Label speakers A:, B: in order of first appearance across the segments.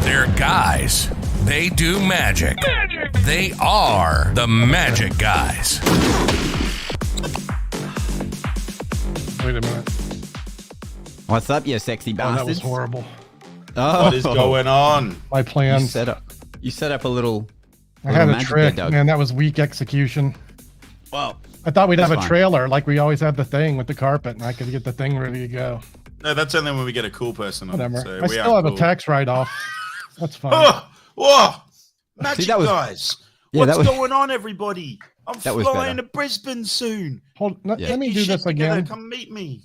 A: They're guys. They do magic. They are the Magic Guys.
B: Wait a minute.
C: What's up, you sexy bastards?
B: That was horrible.
C: Oh,
D: what is going on?
B: My plans.
C: You set up a little.
B: I had a trick, man. That was weak execution.
C: Well,
B: I thought we'd have a trailer like we always have the thing with the carpet, and I could get the thing ready to go.
D: No, that's only when we get a cool person on.
B: Whatever.
D: So
B: I still have a tax write-off. That's fine.
D: Oh, whoa! Magic Guys.
C: Yeah,
D: what's going on, everybody? I'm flying to Brisbane soon.
B: Let me do this again.
D: Come meet me.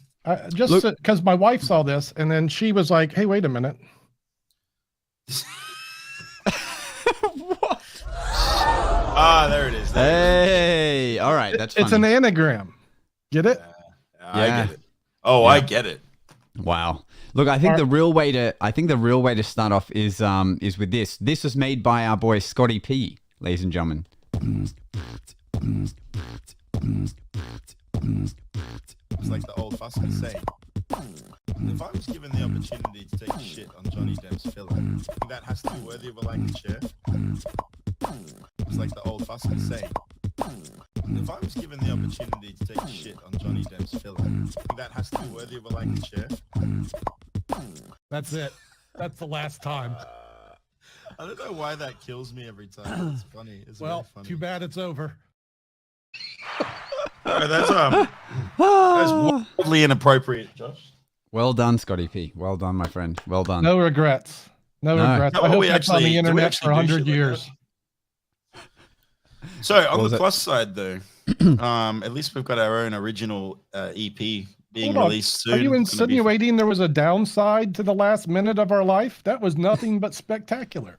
B: Just because my wife saw this, and then she was like, "Hey, wait a minute."
C: What?
D: Ah, there it is.
C: Hey, all right, that's funny.
B: It's an anagram. Get it?
D: I get it. Oh, yeah. I get it.
C: Wow. Look, I think the real way to start off is with this. This was made by our boy Scotty P, ladies and gentlemen.
D: It's like the old fashioned saying. If I was given the opportunity to take a shit on Johnny Depp's filler, I think that has to be worthy of a like and share. It's like the old fashioned saying. If I was given the opportunity to take a shit on Johnny Depp's filler, I think that has to be worthy of a like and share.
B: That's it. That's the last time.
D: I don't know why that kills me every time. It's funny. It's
B: well,
D: funny.
B: Too bad it's over.
D: Right, that's wildly inappropriate, Josh.
C: Well done, Scotty P. Well done, my friend. Well done.
B: No regrets. No regrets. I hope that's on the internet for 100 years.
D: So on the plus side, though, at least we've got our own original EP being released soon.
B: Are you insinuating there was a downside to the last minute of our life? That was nothing but spectacular.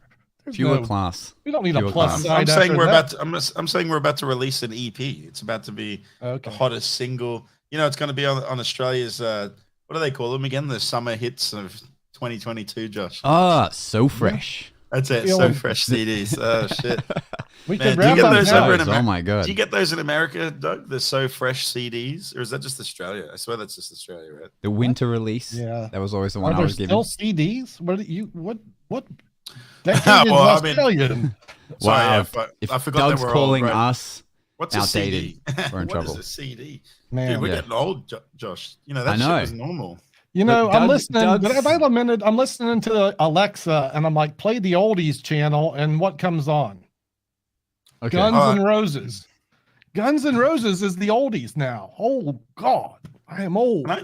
C: Pure class.
B: We don't need a plus side.
D: I'm saying we're about to. I'm saying we're about to release an EP. It's about to be the hottest single. You know, it's going to be on Australia's. What do they call them again? The summer hits of 2022, Josh.
C: Ah, so fresh.
D: That's it. So fresh CDs. Oh shit.
B: We
D: Man,
B: could
D: do you get those over in America?
C: Oh my god.
D: Do you get those in America, Doug? The So Fresh CDs, or is that just Australia? I swear that's just Australia, right?
C: The winter release. Yeah, that was always the one I was given.
B: Still CDs? What? That well, Australian.
C: Wow.
D: Sorry,
C: if Doug's calling us
D: what's
C: outdated,
D: a CD?
C: we're in trouble.
D: What is a CD?
B: Man,
D: dude, we're getting old, Josh. You know that shit was normal.
B: You know, I'm listening. But if I have a minute, I'm listening to Alexa, and I'm like, play the oldies channel, and what comes on? Okay. Guns N' Roses. Guns N' Roses is the oldies now. Oh God, I am old. I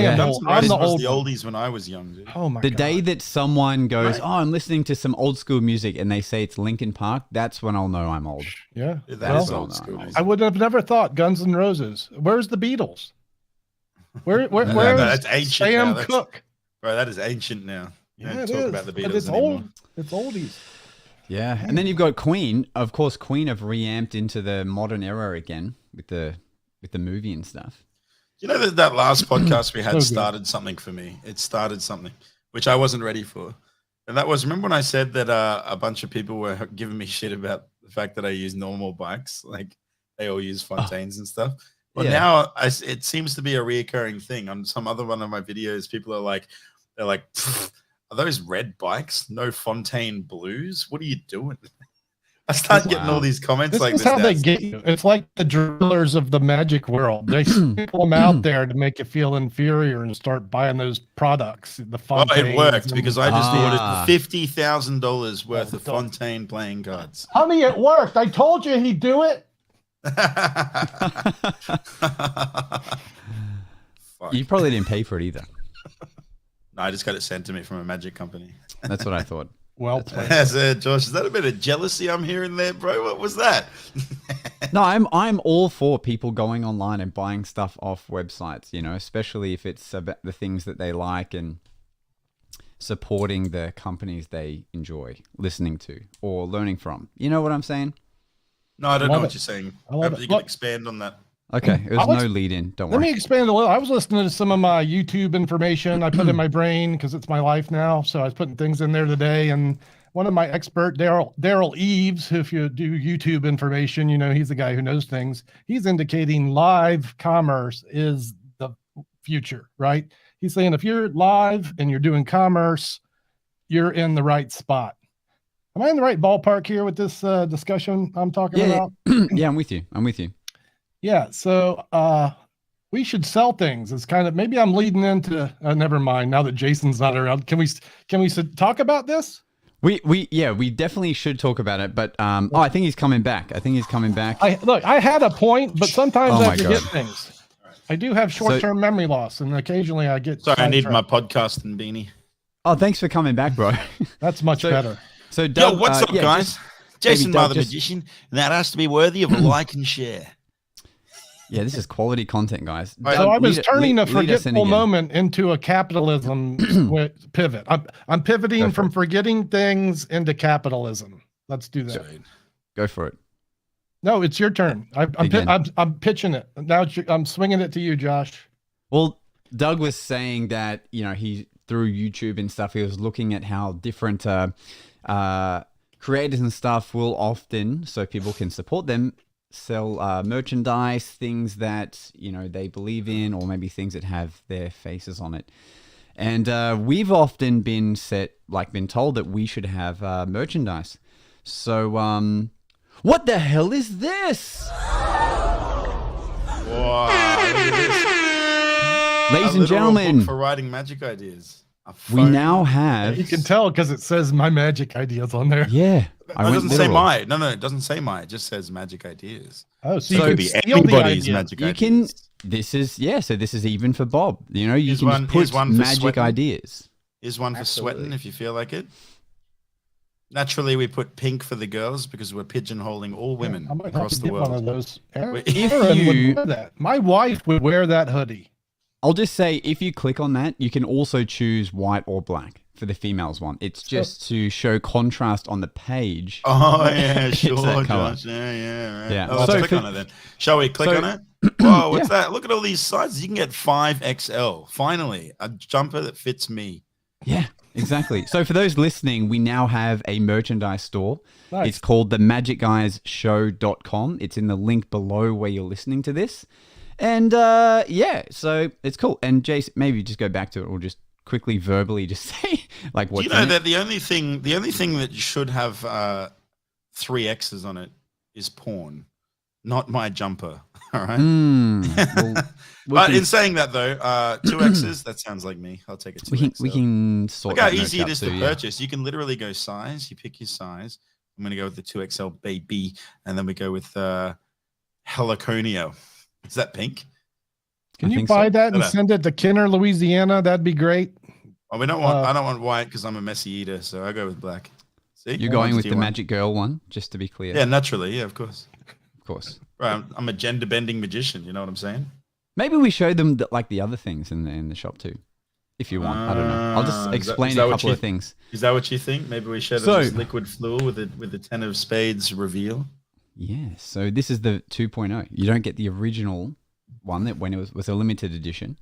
B: am old. I'm the
D: oldies when I was young. Dude.
B: Oh my
C: God. The day that someone goes,
D: right.
C: "Oh, I'm listening to some old school music," and they say it's Linkin Park, that's when I'll know I'm old.
B: Yeah,
D: that is old school.
B: I would have never thought Guns N' Roses. Where's the Beatles? Where's Sam Cooke?
D: Bro, that is ancient now. You don't talk about the Beatles
B: it's
D: anymore.
B: Old. It's oldies.
C: Yeah, and then you've got Queen. Of course, Queen have reamped into the modern era again with the movie and stuff.
D: You know that last podcast we had started something for me. It started something which I wasn't ready for, and that was, remember when I said that a bunch of people were giving me shit about the fact that I use normal bikes, like they all use Fontaines and stuff. But now it seems to be a reoccurring thing. On some other one of my videos, people are like, are those red bikes? No Fontaine blues? What are you doing? I start getting all these comments
B: this
D: like
B: is
D: this.
B: How they get you. It's like the drillers of the magic world. They pull them out there to make you feel inferior and start buying those products. The Fontaine.
D: Well, it worked because I just ordered $50,000 worth of Fontaine playing cards.
B: Honey, it worked. I told you he'd do it.
C: You probably didn't pay for it either.
D: No, I just got it sent to me from a magic company.
C: That's what I thought.
B: Well played.
D: Josh, is that a bit of jealousy I'm hearing there, bro? What was that?
C: No, I'm all for people going online and buying stuff off websites, you know, especially if it's about the things that they like and supporting the companies they enjoy listening to or learning from. You know what I'm saying?
D: No, I don't know what you're saying. You can expand on that.
C: Okay, there's no lead in. Don't worry.
B: Let me expand a little. I was listening to some of my YouTube information I put in my brain because it's my life now. So I was putting things in there today. And one of my expert, Daryl Eves, if you do YouTube information, you know, he's the guy who knows things. He's indicating live commerce is the future, right? He's saying if you're live and you're doing commerce, you're in the right spot. Am I in the right ballpark here with this discussion I'm talking about?
C: Yeah, I'm with you.
B: Yeah. So we should sell things. It's kind of, maybe I'm leading into, never mind. Now that Jason's not around, can we talk about this?
C: We definitely should talk about it. But I think he's coming back.
B: I had a point, but sometimes I forget things. I do have short-term memory loss, and occasionally I get.
D: Sorry, I need my podcast and beanie.
C: Oh, thanks for coming back, bro.
B: That's much better.
C: So, Doug,
D: what's up, guys? Jason,
C: Doug,
D: the magician, and that has to be worthy of a like and share.
C: Yeah, this is quality content, guys.
B: So I was turning a forgetful moment into a capitalism pivot. I'm pivoting from forgetting things into capitalism. Let's do that.
C: Go for it.
B: No, it's your turn. I'm pitching it. Now I'm swinging it to you, Josh.
C: Well, Doug was saying that, he through YouTube and stuff, he was looking at how different creators and stuff will often, so people can support them, sell merchandise, things that they believe in, or maybe things that have their faces on it. And we've often been told that we should have merchandise. So what the hell is this?
D: Wow,
C: ladies and gentlemen,
D: for writing magic ideas.
C: We now have.
B: You can tell because it says my magic ideas on there.
C: Yeah.
D: It doesn't say my. No, it doesn't say my. It just says magic ideas.
B: Oh, so
D: it could be anybody's magic ideas.
C: This is even for Bob. You can just put magic ideas.
D: Here's one for sweating if you feel like it. Naturally, we put pink for the girls because we're pigeonholing all women across the world.
B: One of those. Aaron would wear that. My wife would wear that hoodie.
C: I'll just say, if you click on that, you can also choose white or black for the females one. It's just to show contrast on the page.
D: Oh, yeah, sure, Josh. Yeah, right.
C: Yeah.
D: Oh, let's click on it then. Shall we click on it? Whoa, what's that? Look at all these sizes. You can get 5XL. Finally, a jumper that fits me.
C: Yeah, exactly. So for those listening, we now have a merchandise store.
B: Nice.
C: It's called the MAAGGIICC.com. It's in the link below where you're listening to this. And so it's cool. And Jason, maybe just go back to it, or just quickly verbally just say what's
D: Do you know that the only thing that should have 3 X's on it is porn, not my jumper. All right. But in saying that though, 2 X's, that sounds like me. I'll take it.
C: We can sort.
D: Look how easy it is to purchase. You can literally go size. You pick your size. I'm gonna go with the 2XL baby, and then we go with Heliconio. Is that pink?
B: Can you buy that and send it to Kenner, Louisiana? That'd be great.
D: Oh, we don't want. I don't want white because I'm a messy eater, so I go with black. See,
C: you're going with the Magic Girl one, just to be clear.
D: Yeah, naturally. Yeah, of course.
C: Right,
D: I'm a gender bending magician. You know what I'm saying?
C: Maybe we show them the other things in the shop too, if you want. I don't know. I'll just explain a couple of things.
D: Is that what you think? Maybe we show them this liquid fluid with the 10 of spades reveal.
C: Yeah, so this is the 2.0. You don't get the original one that when it was a limited edition.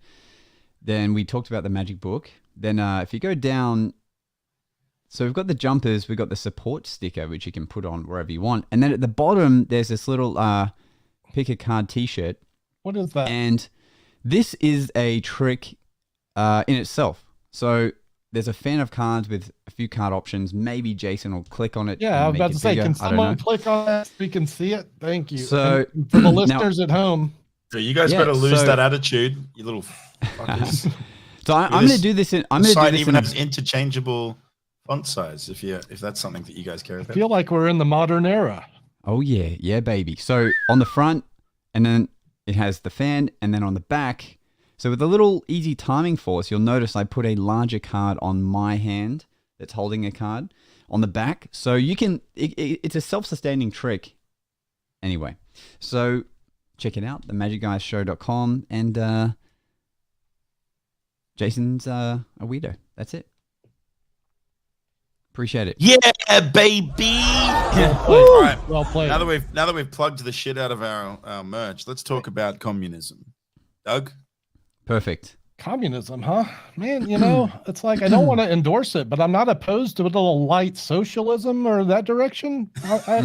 C: Then we talked about the magic book. Then if you go down, so we've got the jumpers, we've got the support sticker, which you can put on wherever you want. And then at the bottom, there's this little pick a card t-shirt.
B: What is that?
C: And this is a trick in itself. So there's a fan of cards with a few card options. Maybe Jason will click on it.
B: Yeah, I was about to say, can someone click on that so we can see it? Thank you. So for the listeners at home.
D: So you guys better lose that attitude, you little fuckers.
C: So I'm going to do this in. I'm going to do this
D: even has interchangeable font size if that's something that you guys care about.
B: I feel like we're in the modern era.
C: Oh yeah, baby. So on the front, and then it has the fan, and then on the back. So with a little easy timing force, you'll notice I put a larger card on my hand that's holding a card on the back. So you can, it's a self-sustaining trick. Anyway, so check it out, themaaggiccc.com, and Jason's a weirdo. That's it. Appreciate it.
D: Yeah, baby.
B: All right. Well played.
D: Now that we've plugged the shit out of our merch, let's talk about communism. Doug?
B: Perfect. Communism, huh? Man, it's like I don't want to endorse it, but I'm not opposed to a little light socialism or that direction. I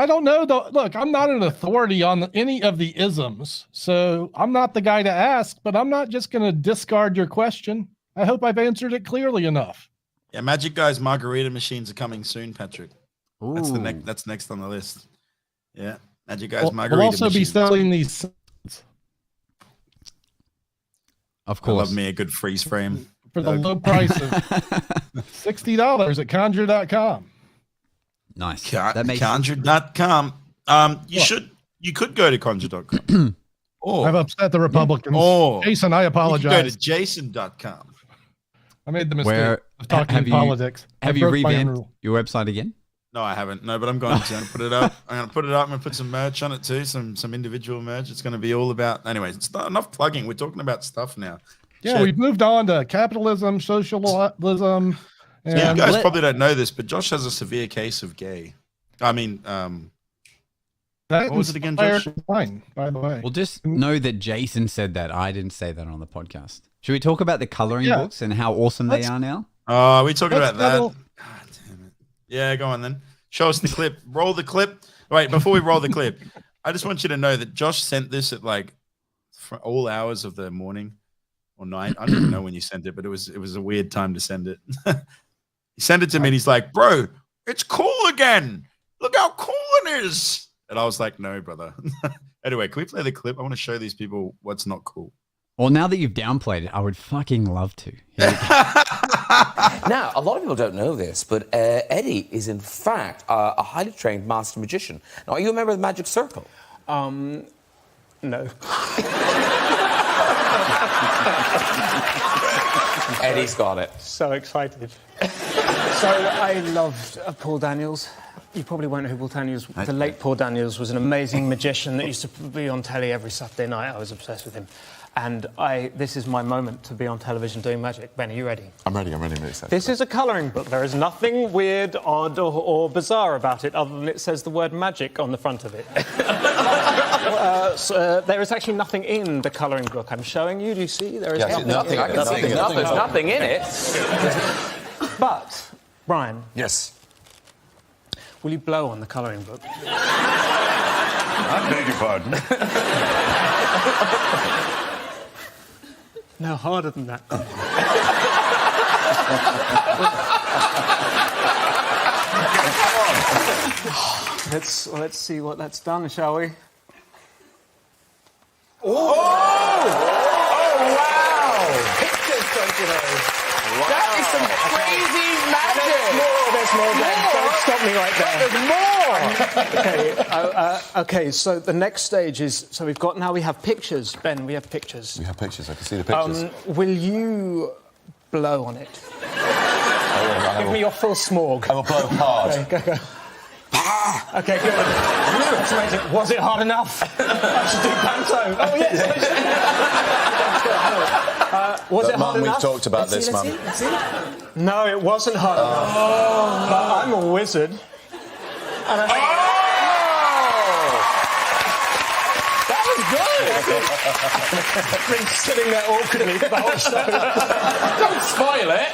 B: don't know. Look, I'm not an authority on any of the isms, so I'm not the guy to ask, but I'm not just going to discard your question. I hope I've answered it clearly enough.
D: Yeah, Magic Guy's margarita machines are coming soon, Patrick.
C: Ooh.
D: That's next on the list. Yeah, Magic Guy's margarita
B: We'll also be
D: machines.
B: selling these.
C: Of
D: I
C: course.
D: love me a good freeze frame.
B: For the low price of $60 at conjure.com.
C: Nice.
D: Conjure.com. You could go to conjure.com. Or
B: I've upset the Republicans. Jason, I
D: you
B: apologize.
D: could go to jason.com.
B: I made the mistake of talking
C: have you-
B: politics.
C: Have
B: I
C: you
B: broke my own
C: revamped
B: rule.
C: your website again?
D: No, I haven't. No, but I'm going to put it up. I'm going to put some merch on it too. Some individual merch. It's going to be all about. Anyways, it's not enough plugging. We're talking about stuff now.
B: Yeah, we've moved on to capitalism, socialism. And
D: You guys probably don't know this, but Josh has a severe case of gay. I mean,
B: that
D: what was it again,
B: inspired
D: Josh?
B: mine, by the way.
C: Well, just know that Jason said that. I didn't say that on the podcast. Should we talk about the coloring books and how awesome they are now?
D: Oh, we talking about that?
B: settle-
D: God damn it. Yeah, go on then. Show us the clip. Roll the clip. Wait, before we roll the clip, I just want you to know that Josh sent this at like for all hours of the morning or night. I don't even know when you sent it, but it was a weird time to send it. He sent it to me and he's like, bro, it's cool again. Look how cool it is. And I was like, no, brother. Anyway, can we play the clip? I want to show these people what's not cool.
C: Well, now that you've downplayed it, I would fucking love to.
E: Now, a lot of people don't know this, but Eddie is in fact a highly trained master magician. Now, are you a member of the Magic Circle?
F: No.
E: Eddie's got it.
F: So excited. So I loved Paul Daniels. You probably won't know who Paul Daniels. The late Paul Daniels was an amazing magician that used to be on telly every Saturday night. I was obsessed with him. And this is my moment to be on television doing magic. Ben, are you ready?
G: I'm ready. I'm really excited.
F: This is a colouring book. There is nothing weird, odd, or bizarre about it, other than it says the word magic on the front of it. There is actually nothing in the colouring book I'm showing you. Do you see? There is nothing in it.
E: There's nothing in it.
F: But, Brian,
G: Yes.
F: will you blow on the colouring book?
G: I beg your pardon.
F: No, harder than that. Let's see what that's done, shall we?
E: Wow! Pictures, don't you know? That is some crazy magic!
F: There's more, Ben. Don't stop me right there.
E: There's more!
F: Okay, so the next stage is... So we have pictures. Ben, we have pictures.
G: We have pictures. I can see the pictures.
F: Will you blow on it?
G: I
F: Give me your full smorg.
G: will blow hard.
F: Okay, go. Okay, good. That's amazing. Was it hard enough? I should do panto. Oh, yes. Was it hard
G: Mum,
F: enough?
G: we've talked about this, Mum.
F: No, it wasn't hard enough. But I'm a wizard. And I I've been sitting there awkwardly for the whole show.
E: Don't spoil it!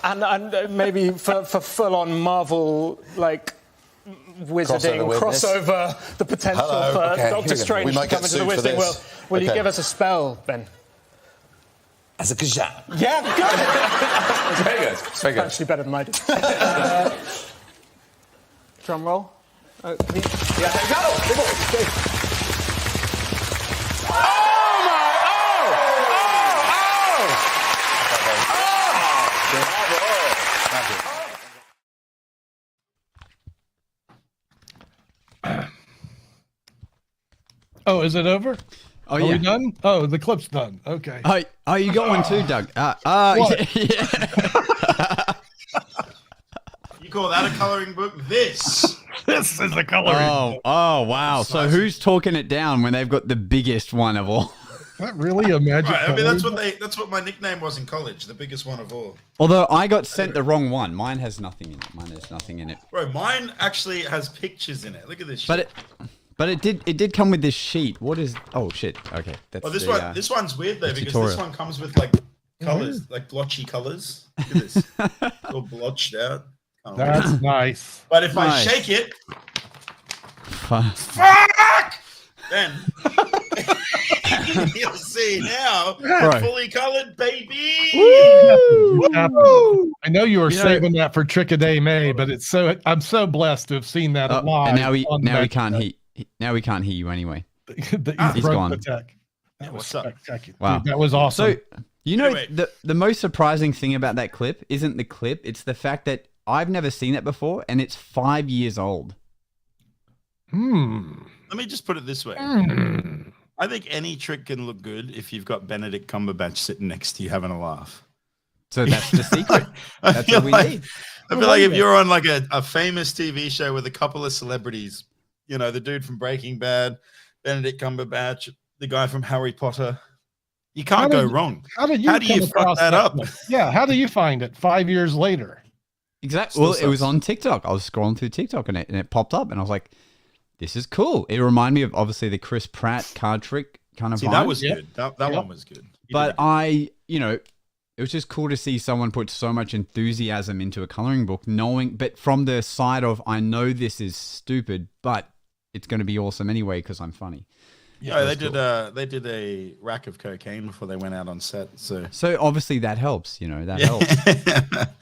F: And maybe for full-on Marvel, like, wizarding, crossover, the potential for Doctor Strange
G: We
F: to
G: might
F: come
G: get
F: into the
G: sued for
F: wizarding world.
G: this.
F: Will you give us a spell, Ben?
E: As a kazan.
F: Yeah, good.
E: It's very good. It's very good.
F: Actually better than I did. Drum roll.
E: Yeah, there you go!
B: Oh, is it over?
C: Oh,
B: Are we done? Oh, the clip's done. Okay.
C: Oh, you got one too, Doug.
B: What?
C: Yeah.
D: You call that a coloring book? This
B: This is the coloring.
C: Oh, wow. So who's talking it down when they've got the biggest one of all?
B: Is that really a magic
D: Right, I mean,
B: coloring
D: that's what my nickname was in college, the biggest one of all.
C: Although I got sent the wrong one. Mine has nothing in it.
D: Bro, mine actually has pictures in it. Look at this shit.
C: But it did come with this sheet. What is? Oh shit. Okay, that's.
D: Oh, this one's weird though because
C: tutorial.
D: this one comes with like colors, like blotchy colors. Look at this, all blotched out.
B: That's nice.
D: But if
C: Nice.
D: I shake it,
C: Fuck.
D: fuck, then You'll see now.
C: Right.
D: Fully colored, baby.
B: I know you were saving that for Trick a Day May, but I'm so blessed to have seen that live.
C: And now we can't hear you anyway.
B: He's
C: gone.
B: The tech. That was spectacular. Wow, dude, that was awesome.
C: So the most surprising thing about that clip isn't the clip; it's the fact that I've never seen it before, and it's 5 years old.
D: Let me just put it this way. I think any trick can look good if you've got Benedict Cumberbatch sitting next to you having a laugh.
C: So that's the secret. That's what we need.
D: I feel like if you're on like a famous TV show with a couple of celebrities, you know, the dude from Breaking Bad, Benedict Cumberbatch, the guy from Harry Potter, you can't go wrong.
B: How do you fuck that up? Yeah, how do you find it 5 years later?
C: Exactly. Well, it was on TikTok. I was scrolling through TikTok and it popped up, and I was like, "This is cool." It reminded me of obviously the Chris Pratt card trick kind of vibe.
D: That was good. That one was good.
C: But it was just cool to see someone put so much enthusiasm into a coloring book, but from the side of, I know this is stupid, but it's going to be awesome anyway because I'm funny.
D: Yeah, they did a rack of cocaine before they went out on set. So
C: obviously that helps, that helps.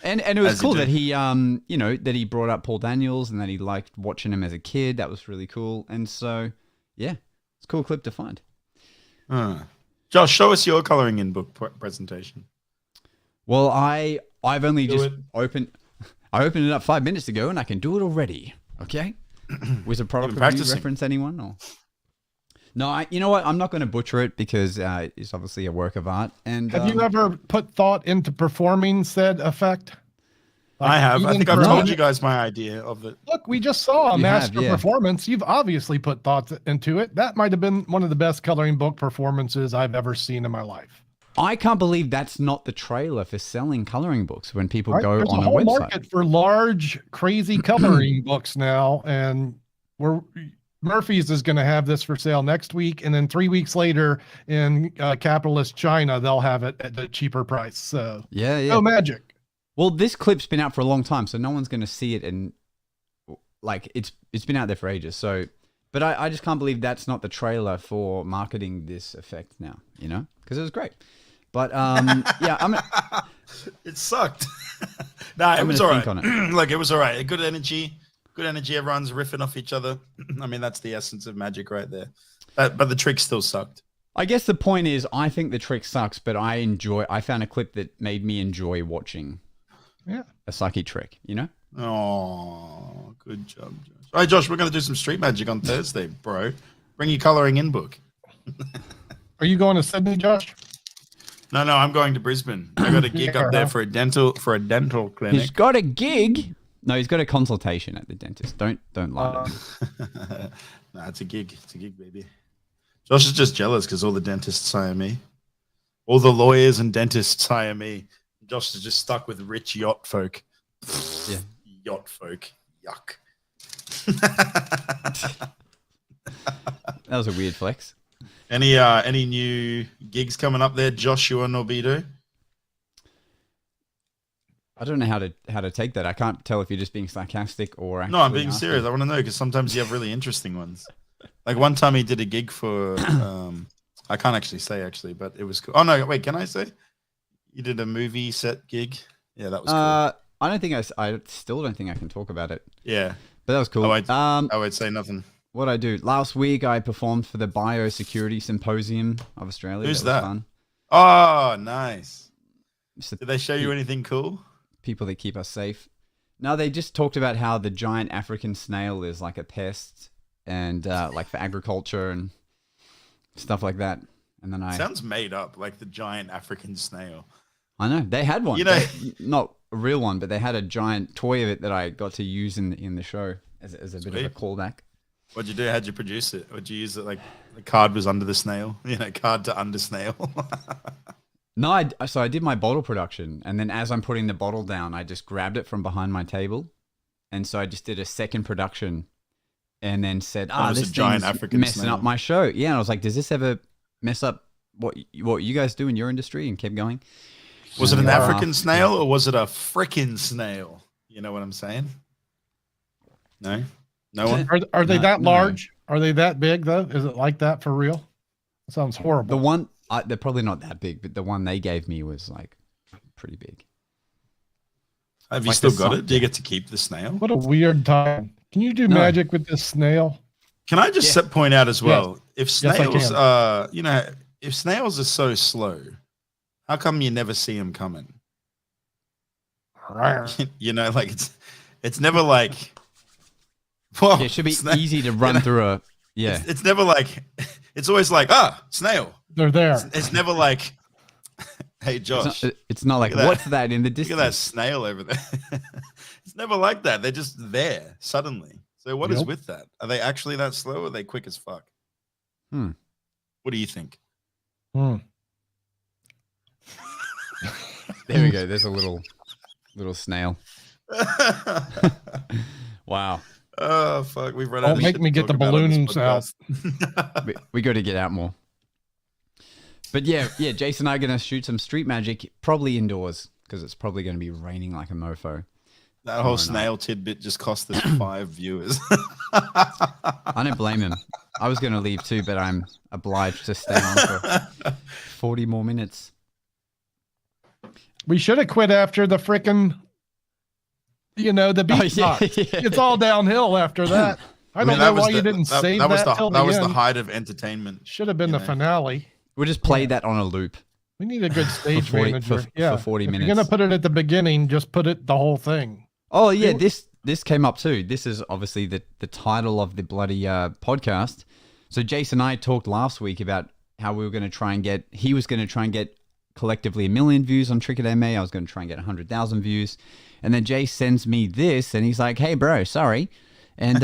C: and it was cool that he, that he brought up Paul Daniels and that he liked watching him as a kid. That was really cool. And so, yeah, it's a cool clip to find.
D: Josh, show us your coloring in book presentation.
C: Well, I've only opened it up 5 minutes ago, and I can do it already. Okay, was a product review reference anyone? Or no? You know what? I'm not going to butcher it because it's obviously a work of art. And
B: have you ever put thought into performing said effect?
D: Like, I have. I think I've told you guys my idea of it.
B: Look, we just saw a master performance. You've obviously put thoughts into it. That might have been one of the best coloring book performances I've ever seen in my life.
C: I can't believe that's not the trailer for selling coloring books when people go
B: There's
C: on
B: a whole
C: website.
B: Market for large, crazy coloring books now, and Murphy's is going to have this for sale next week, and then 3 weeks later in capitalist China, they'll have it at a cheaper price. So no magic.
C: Well, this clip's been out for a long time, so no one's going to see it, and like it's been out there for ages. So, but I just can't believe that's not the trailer for marketing this effect now. Because it was great. But
D: it sucked. It was all right. Like it was all right. Good energy. Everyone's riffing off each other. I mean, that's the essence of magic right there. But the trick still sucked.
C: I guess the point is, I think the trick sucks, but I found a clip that made me enjoy watching a sucky trick,
D: Oh, good job, Josh. All right, Josh, we're going to do some street magic on Thursday, bro. Bring your coloring in book.
B: Are you going to Sydney, Josh?
D: No, I'm going to Brisbane. I got a gig up there for a dental clinic.
C: He's got a gig? No, he's got a consultation at the dentist. Don't lie to me.
D: No, it's a gig. It's a gig, baby. Josh is just jealous because all the dentists hire me. All the lawyers and dentists hire me. Josh is just stuck with rich yacht folk.
C: Yeah.
D: Yacht folk. Yuck.
C: That was a weird flex.
D: Any new gigs coming up there, Joshua Norbido?
C: I don't know how to take that. I can't tell if you're just being sarcastic or actually.
D: No, I'm being serious. I want to know because sometimes you have really interesting ones. Like one time he did a gig for I can't actually say but it was cool. Oh no, wait, can I say? You did a movie set gig? Yeah, that was cool.
C: I still don't think I can talk about it.
D: Yeah.
C: But that was cool.
D: I would say nothing.
C: What I do last week, I performed for the Biosecurity Symposium of Australia.
D: Who's
C: that?
D: that?
C: Was fun.
D: Oh, nice. Did they show you anything cool?
C: People that keep us safe. No, they just talked about how the giant African snail is like a pest and like for agriculture and stuff like that. And then
D: sounds made up, like the giant African snail.
C: I know they had one. Not a real one, but they had a giant toy of it that I got to use in the show as a bit of a callback.
D: What'd you do? How'd you produce it? Would you use it like the card was under the snail? Card to under snail.
C: No, so I did my bottle production, and then as I'm putting the bottle down, I just grabbed it from behind my table, and so I just did a second production, and then said, this giant African messing snail. Up my show. Yeah, and I was like, does this ever mess up what you guys do in your industry? And kept going.
D: Was it an African snail or was it a frickin' snail? You know what I'm saying? No one.
B: Are they that large? Are they that big though? Is it like that for real? Sounds horrible.
C: The one, they're probably not that big, but the one they gave me was like pretty big.
D: Have you
C: Like
D: still
C: the
D: got
C: sun-
D: it? Do you get to keep the snail?
B: What a weird time. Can you do
C: No.
B: magic with this snail?
D: Can I just point out as well, if
B: Yes, I
D: snails
B: can.
D: are, if snails are so slow, how come you never see them coming? Like it's never like, whoa,
C: Yeah, it should be
D: snail.
C: easy to run through a. Yeah,
D: It's never like, it's always like, snail.
B: They're there.
D: It's never like, hey, Josh,
C: it's not like
D: Look at that.
C: what's that in the
D: look at that
C: distance.
D: snail over there. It's never like that. They're just there suddenly. So what is
B: Yep.
D: with that? Are they actually that slow or are they quick as fuck?
C: Hmm.
D: What do you think?
B: Hmm.
C: There we go. There's a little snail. Wow.
D: Oh fuck, we've run out.
B: Don't
D: of
B: make
D: shit
B: me
D: to
B: get
D: talk
B: the
D: about on this
B: balloons out.
D: podcast.
C: We got to get out more. But yeah, Jason and I are going to shoot some street magic, probably indoors, because it's probably going to be raining like a mofo.
D: That whole
C: no.
D: snail tidbit just cost us 5 viewers.
C: I don't blame him. I was going to leave too, but I'm obliged to stay on for 40 more minutes.
B: We should have quit after the frickin', the beatbox.
C: yeah.
B: It's all downhill after that. I don't know why you didn't save that till
D: that
B: the
D: was the
B: end.
D: height of entertainment.
B: Should have been
D: you
B: the
D: know.
B: finale.
C: We'll just play that on a loop.
B: We need a good stage
C: 40
B: manager.
C: for 40
B: if
C: minutes.
B: you're gonna put it at the beginning, just put it the whole thing.
C: Oh yeah, this came up too. This is obviously the title of the bloody podcast. So Jason and I talked last week about how we were going to try and get. He was going to try and get collectively 1 million views on Tricket MA. I was going to try and get 100,000 views, and then Jay sends me this, and he's like, "Hey, bro, sorry." And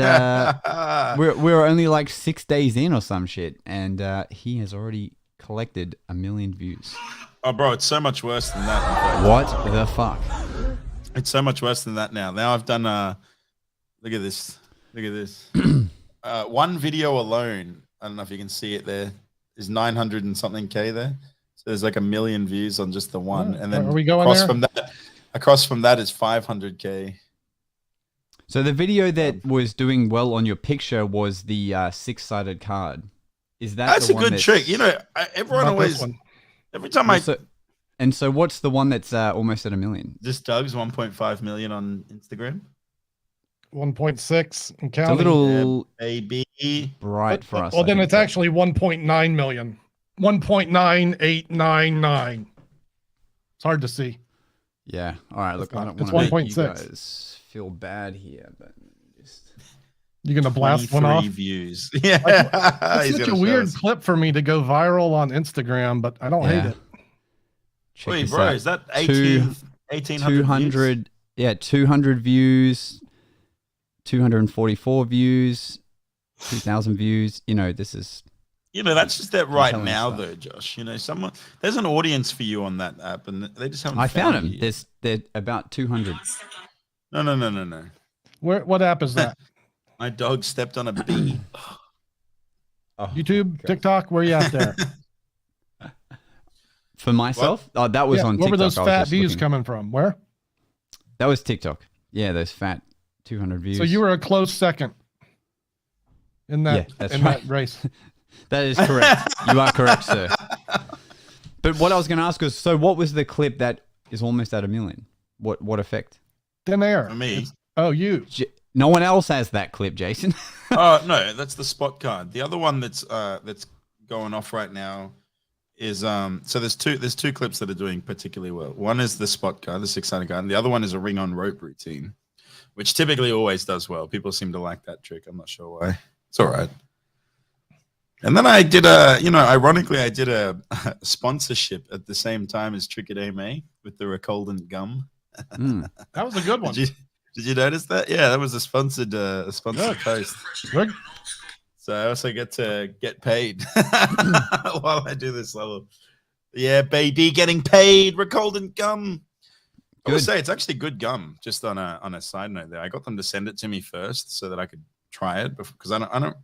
C: we're only like 6 days in or some shit, and he has already collected 1 million views.
D: Oh, bro, it's so much worse than that.
C: What the fuck?
D: It's so much worse than that now. Now I've done look at this. Look at this. One video alone, I don't know if you can see it there, is 900 and something K there. So there's like 1 million views on just the one. And then
B: Are we going there?
D: Across from that is 500K.
C: So the video that was doing well on your picture was the 6-sided card. Is that
D: That's
C: the
D: a
C: one
D: good
C: that's-
D: trick. Everyone
B: About
D: always,
B: this one.
D: every time
C: So what's the one that's almost at 1 million?
D: this Doug's 1.5 million on Instagram.
B: 1.6 and
C: It's a
B: counting.
C: little
D: Baby.
C: bright for us.
B: Well,
C: I
B: then
C: think,
B: it's
C: but-
B: actually 1.9 million. 1.9899. It's hard to see.
C: Yeah. All right. Look, I don't
B: It's
C: want to make you
B: 1.6.
C: guys feel bad here, but just
B: You're gonna blast one
D: 23
B: off.
D: views. Yeah.
B: It's such a weird clip for me to go viral on Instagram, but I don't hate it.
C: check
D: Wait,
C: this
D: bro,
C: out.
D: is that 1800
C: 200? Yeah, 200 views, 244 views, 2,000 views. This is.
D: That's just that right
C: telling
D: now,
C: stuff.
D: though, Josh. There's an audience for you on that app, and they just haven't.
C: I found him.
D: you.
C: They're about 200.
D: No.
B: What app is that?
D: My dog stepped on a bee.
C: Oh,
B: YouTube,
C: okay.
B: TikTok, where you at there?
C: For myself, oh, that was
B: Yeah,
C: on
B: where
C: TikTok.
B: were those
C: I was
B: fat
C: just
B: views
C: looking.
B: coming from? Where?
C: That was TikTok. Yeah, those fat 200 views.
B: So you were a close second in that
C: Yeah, that's
B: in
C: right.
B: that race.
C: That is correct. You are correct, sir. But what I was going to ask was, so what was the clip that is almost at 1 million? What effect?
B: Thin air.
D: For me.
B: Oh, you.
C: No one else has that clip, Jason.
D: Oh no, that's the spot card. The other one that's going off right now is so there's two clips that are doing particularly well. One is the spot card, the 6-sided card, and the other one is a ring on rope routine, which typically always does well. People seem to like that trick. I'm not sure why. It's all right. And then I did ironically, I did a sponsorship at the same time as Trick at AMA with the Recaldent gum.
B: That was a good one.
D: Did you notice that? Yeah, that was a sponsored post.
B: Good.
D: So I also get to get paid while I do this level. Yeah, baby, getting paid. Recaldent gum. I would say it's actually good gum. Just on a side note, there, I got them to send it to me first so that I could try it because I don't.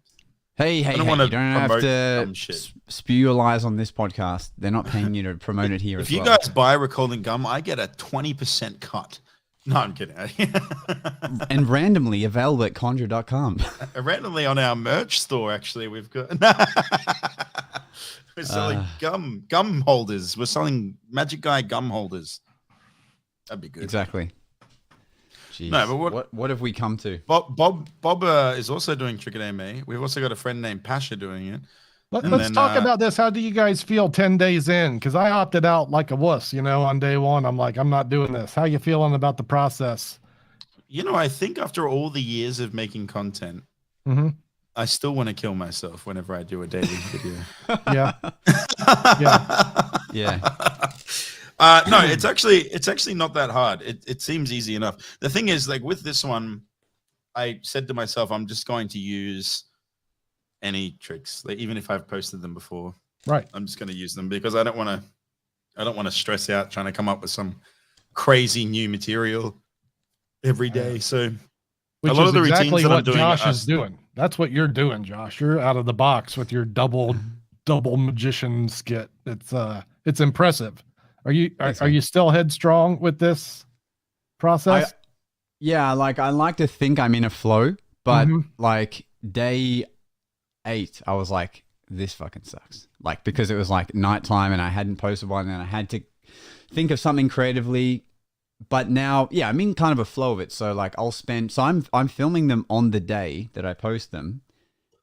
C: Hey,
D: don't
C: you
D: wanna
C: don't have
D: promote
C: to
D: dumb shit.
C: spew your lies on this podcast. They're not paying you to promote it here
D: If
C: as
D: you
C: well.
D: guys buy Recaldent gum, I get a 20% cut. No, I'm kidding.
C: And randomly available at conjure.com.
D: Randomly on our merch store, actually, we've got. We're selling gum holders. We're selling Magic Guy gum holders. That'd be good.
C: Exactly. Jeez.
D: No, but
C: what have we come to?
D: Bob is also doing Trick or May. We've also got a friend named Pasha doing it.
B: Let's talk about this. How do you guys feel 10 days in? Because I opted out like a wuss, on day one. I'm like, I'm not doing this. How you feeling about the process?
D: I think after all the years of making content, I still want to kill myself whenever I do a daily video.
B: Yeah.
D: No, it's actually not that hard. It seems easy enough. The thing is, like with this one, I said to myself, I'm just going to use any tricks, like even if I've posted them before.
B: Right.
D: I'm just going to use them because I don't want to stress out trying to come up with some crazy new material every day. So
B: which
D: a lot
B: is
D: of the
B: exactly
D: routines that
B: what
D: I'm doing
B: Josh is doing. That's what you're doing, Josh. You're out of the box with your double magician skit. It's impressive. Are you still headstrong with this process?
C: I like to think I'm in a flow, but like day 8, I was like, this fucking sucks. Like, because it was like nighttime and I hadn't posted one and I had to think of something creatively. But now, I'm in kind of a flow of it. So like I'm filming them on the day that I post them,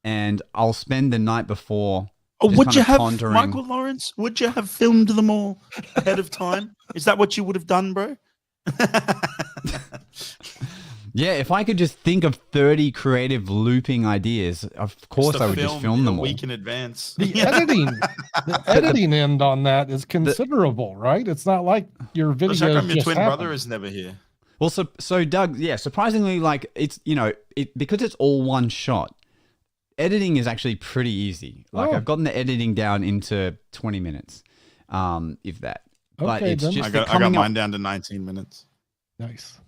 C: and I'll spend the night before.
D: Would you have,
C: pondering.
D: Michael Lawrence? Would you have filmed them all ahead of time? Is that what you would have done, bro?
C: Yeah, if I could just think of 30 creative looping ideas, of course I would just film them all.
D: A week in advance.
B: The editing end on that is considerable, right? It's not like your video.
D: How come your twin brother is never here?
C: Well, so Doug, surprisingly, like it's because it's all one shot. Editing is actually pretty easy. Like I've gotten the editing down into 20 minutes, if that. But
B: okay,
C: it's
B: then.
C: just
D: I got mine down to 19 minutes.
B: Nice.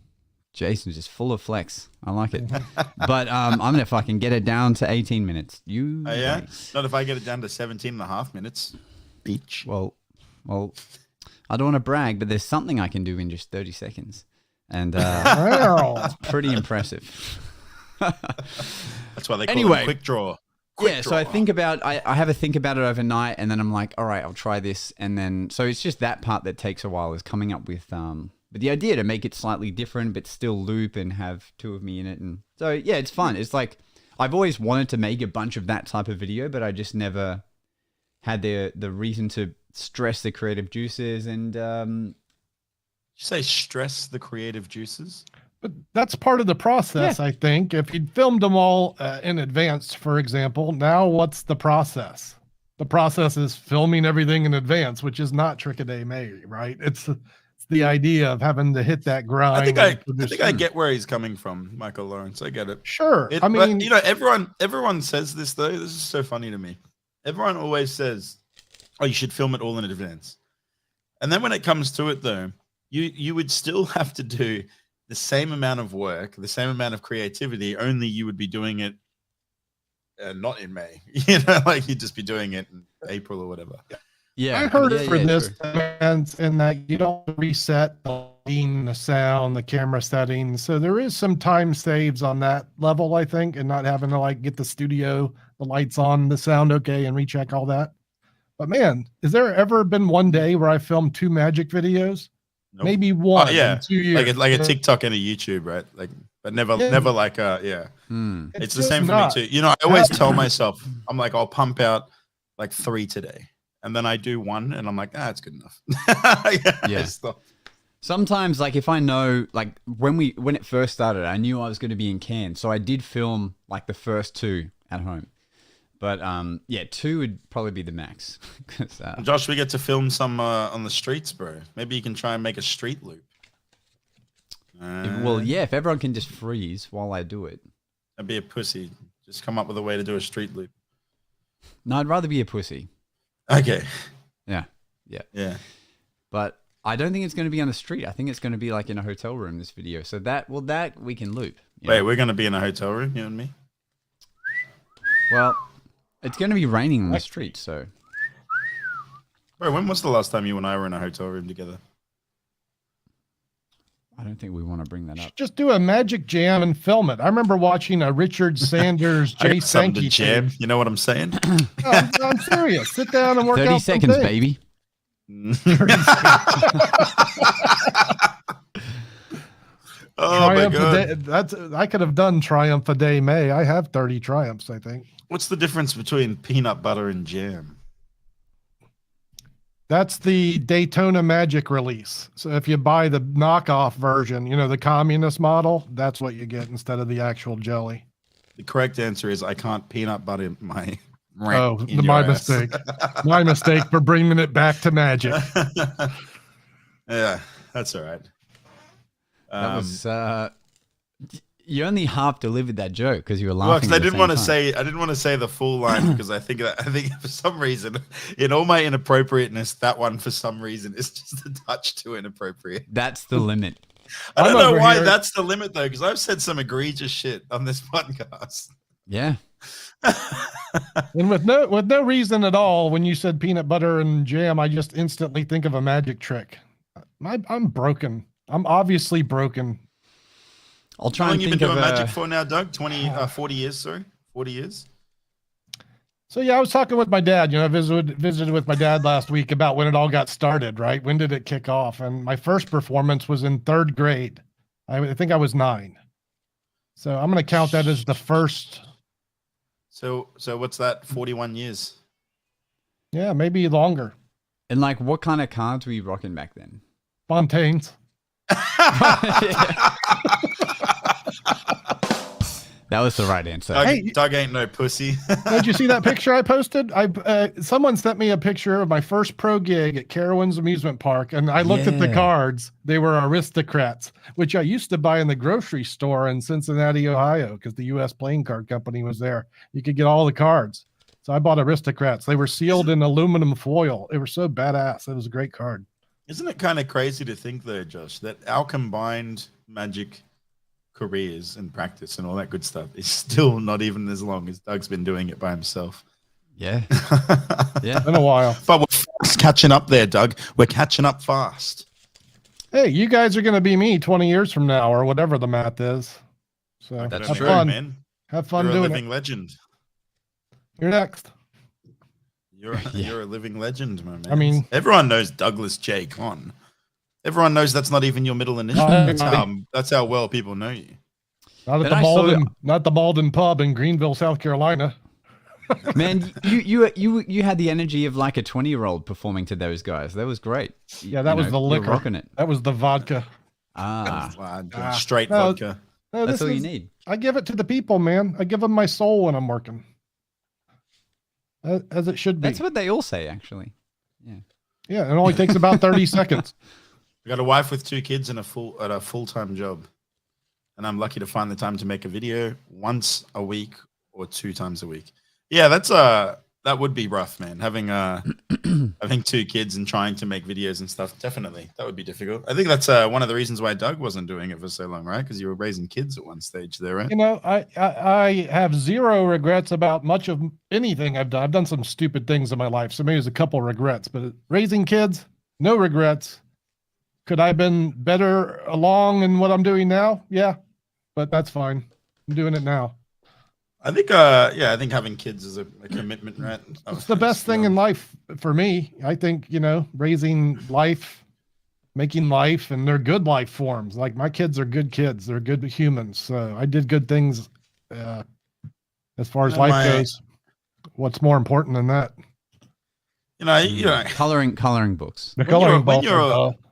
C: Jason's just full of flex. I like it. But I'm gonna fucking get it down to 18 minutes.
D: Yeah? Not if I get it down to 17 and a half minutes. Beach.
C: Well, I don't want to brag, but there's something I can do in just 30 seconds. And it's pretty impressive.
D: That's why they call it quick draw.
C: So I think about I have a think about it overnight, and then I'm like, all right, I'll try this, and then so it's just that part that takes a while, is coming up with the idea to make it slightly different but still loop and have 2 of me in it. And so it's fun. It's like I've always wanted to make a bunch of that type of video, but I just never had the reason to stress the creative juices. And
D: you say stress the creative juices?
B: But that's part of the process, I think. If you'd filmed them all in advance, for example, now what's the process? The process is filming everything in advance, which is not Trick or May, right? It's the idea of having to hit that grind.
D: I think I get where he's coming from, Michael Lawrence. I get it.
B: Sure.
D: But, everyone says this though. This is so funny to me. Everyone always says, "Oh, you should film it all in advance." And then when it comes to it, though, you would still have to do the same amount of work, the same amount of creativity. Only you would be doing it not in May. Like you'd just be doing it in April or whatever.
C: Yeah,
B: I heard it for this, and that you don't reset the lighting, the sound, the camera settings. So there is some time saves on that level, I think, and not having to like get the studio, the lights on, the sound okay, and recheck all that. But man, has there ever been one day where I filmed 2 magic videos? Nope. Maybe one. In 2 years.
D: Like a TikTok and a YouTube, right? Like, but never like It's the same for me too. I always tell myself, I'm like, I'll pump out like 3 today. And then I do 1 and I'm like, it's good enough.
C: Sometimes, like if I know, like when it first started, I knew I was going to be in Cairns. So I did film like the first 2 at home. But 2 would probably be the max.
D: Josh, we get to film some on the streets, bro. Maybe you can try and make a street loop.
C: If everyone can just freeze while I do it.
D: I'd be a pussy. Just come up with a way to do a street loop.
C: No, I'd rather be a pussy.
D: Okay.
C: Yeah.
D: But
C: I don't think it's going to be on the street. I think it's going to be like in a hotel room, this video. So that we can loop.
D: Wait, we're going to be in a hotel room, you and me?
C: Well, it's going to be raining on the street, so.
D: Bro, when was the last time you and I were in a hotel room together?
C: I don't think we want to bring that up.
B: Just do a magic jam and film it. I remember watching a Richard Sanders,
D: I
B: Jay
D: got something to
B: Sankey
D: jam.
B: tape.
D: You know what I'm saying?
B: I'm serious. Sit down and work
C: 30
B: out
C: seconds,
B: some
C: baby.
D: Oh my
B: Triumph a
D: god!
B: day, I could have done Triumph a Day May. I have 30 triumphs, I think.
D: What's the difference between peanut butter and jam?
B: That's the Daytona Magic release. So if you buy the knockoff version, the communist model, that's what you get instead of the actual jelly.
D: The correct answer is I can't peanut butter my.
B: Oh, my mistake. My mistake for bringing it back to magic.
D: Yeah, that's all right.
C: That was you only half delivered that joke because you were laughing.
D: Well, because I didn't want
C: to
D: to say the full line because I think for some reason, in all my inappropriateness, that one for some reason is just a touch too inappropriate.
C: That's the limit.
D: I don't know why
B: here.
D: that's the limit though, because I've said some egregious shit on this podcast.
C: Yeah.
B: And with no reason at all, when you said peanut butter and jam, I just instantly think of a magic trick. I'm broken. I'm obviously broken.
C: I'll try
D: How long
C: and
D: you
C: think
D: been
C: of
D: doing magic for now, Doug? 40 years, sorry? 40 years?
B: So yeah, I was talking with my dad. I visited with my dad last week about when it all got started, right? When did it kick off? And my first performance was in 3rd grade. I think I was 9. So I'm going to count that as the first.
D: So what's that? 41 years?
B: Yeah, maybe longer.
C: And like, what kind of cards were you rocking back then?
B: Fontaines.
C: That was the right answer.
D: Doug ain't no pussy.
B: Did you see that picture I posted? Someone sent me a picture of my first pro gig at Carowinds Amusement Park, and I looked at the cards. They were Aristocrats, which I used to buy in the grocery store in Cincinnati, Ohio, because the U.S. Playing Card Company was there. You could get all the cards. So I bought Aristocrats. They were sealed in aluminum foil. They were so badass. It was a great card.
D: Isn't it kind of crazy to think, though, Josh, that our combined magic careers and practice and all that good stuff is still not even as long as Doug's been doing it by himself?
C: Yeah. Yeah.
B: Been a while.
D: But we're fast catching up there, Doug. We're catching up fast.
B: Hey, you guys are going to be me 20 years from now or whatever the math is. So
D: That's
B: have
D: true,
B: fun.
D: man.
B: Have fun
D: You're a
B: doing
D: living
B: it.
D: legend.
B: You're next.
D: You're a living legend, my man.
B: I mean,
D: everyone knows Douglas J. Conn. Everyone knows that's not even your middle initial. That's how well people know you.
B: Not at the Malden pub in Greenville, South Carolina.
C: Man, you had the energy of like a 20-year-old performing to those guys. That was great.
B: Yeah, that was the liquor.
C: Rocking it.
B: That was the vodka.
D: Straight vodka.
B: No,
C: that's all you need.
B: I give it to the people, man. I give them my soul when I'm working. As it should be.
C: That's what they all say, actually. Yeah.
B: Yeah, it only takes about 30 seconds.
D: I got a wife with 2 kids and a full-time job. And I'm lucky to find the time to make a video once a week or 2 times a week. Yeah, that would be rough, man. Having 2 kids and trying to make videos and stuff, definitely. That would be difficult. I think that's one of the reasons why Doug wasn't doing it for so long, right? Because you were raising kids at one stage there, right?
B: I have zero regrets about much of anything I've done. I've done some stupid things in my life, so maybe there's a couple regrets, but raising kids, no regrets. Could I have been better along in what I'm doing now? Yeah, but that's fine. I'm doing it now.
D: I think, I think having kids is a commitment, right?
B: It's the best thing in life for me. I think, raising life, making life, and they're good life forms. Like my kids are good kids. They're good humans. So I did good things as far as life goes. What's more important than that?
C: Coloring books.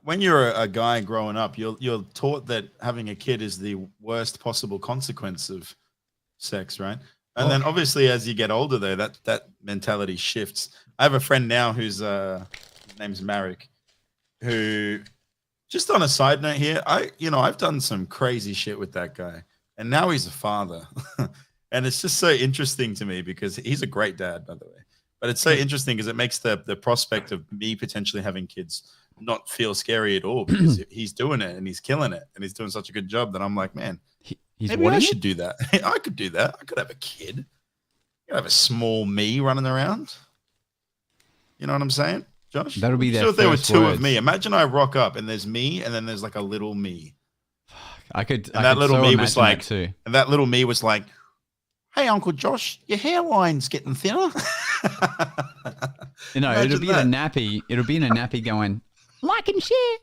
D: When you're a guy growing up, you're taught that having a kid is the worst possible consequence of sex, right? And then obviously as you get older though, that mentality shifts. I have a friend now whose name's Marek, who, just on a side note here, I've done some crazy shit with that guy, and now he's a father. And it's just so interesting to me because he's a great dad, by the way. But it's so interesting because it makes the prospect of me potentially having kids not feel scary at all, because he's doing it and he's killing it and he's doing such a good job that I'm like, man, maybe I should do that. I could do that. I could have a kid. I could have a small me running around. You know what I'm saying, Josh?
C: That'll be
D: So if there were 2 of me, imagine I rock up and there's me and then there's like a little me
C: I could.
D: And that little
C: so
D: me was
C: imagine
D: like,
C: that too.
D: and that little me was like, "Hey, Uncle Josh, your hairline's getting thinner."
C: You know,
D: Imagine
C: it'll be
D: that.
C: in a nappy. It'll be in a nappy going like and share.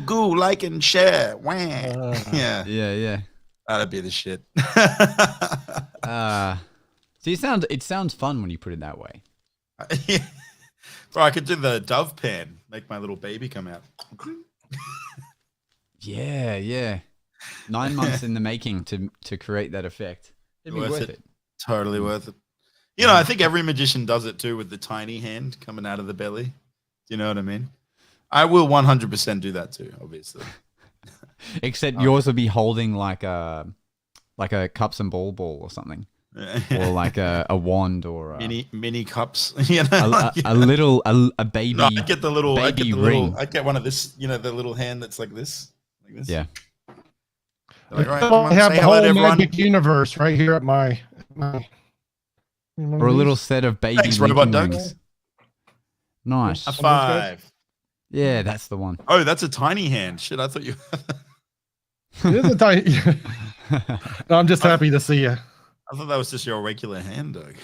D: Goo, like and share. Wah. Yeah,
C: Yeah.
D: that'd be the shit.
C: So it sounds fun when you put it that way.
D: Yeah. Bro, I could do the dove pan, make my little baby come out.
C: Yeah. 9 months in the making to create that effect. It'd be worth it.
D: Totally worth it. You know, I think every magician does it too with the tiny hand coming out of the belly. Do you know what I mean? I will 100% do that too, obviously.
C: Except yours will be holding like a cups and ball or something, or like a wand or a
D: mini cups. You know,
C: a baby.
D: No, I get the little
C: baby ring.
D: I get one of this. You know, the little hand that's like this.
C: Yeah.
D: Like, right,
B: I have the whole magic universe right here at my
C: or a little set of baby
D: Thanks, robot
C: linking
D: ducks.
C: rings. Nice.
D: A 5.
C: Yeah, that's the one.
D: Oh, that's a tiny hand. Shit, I thought you.
B: It is a tiny. No, I'm just happy to see you.
D: I thought that was just your regular hand, Doug.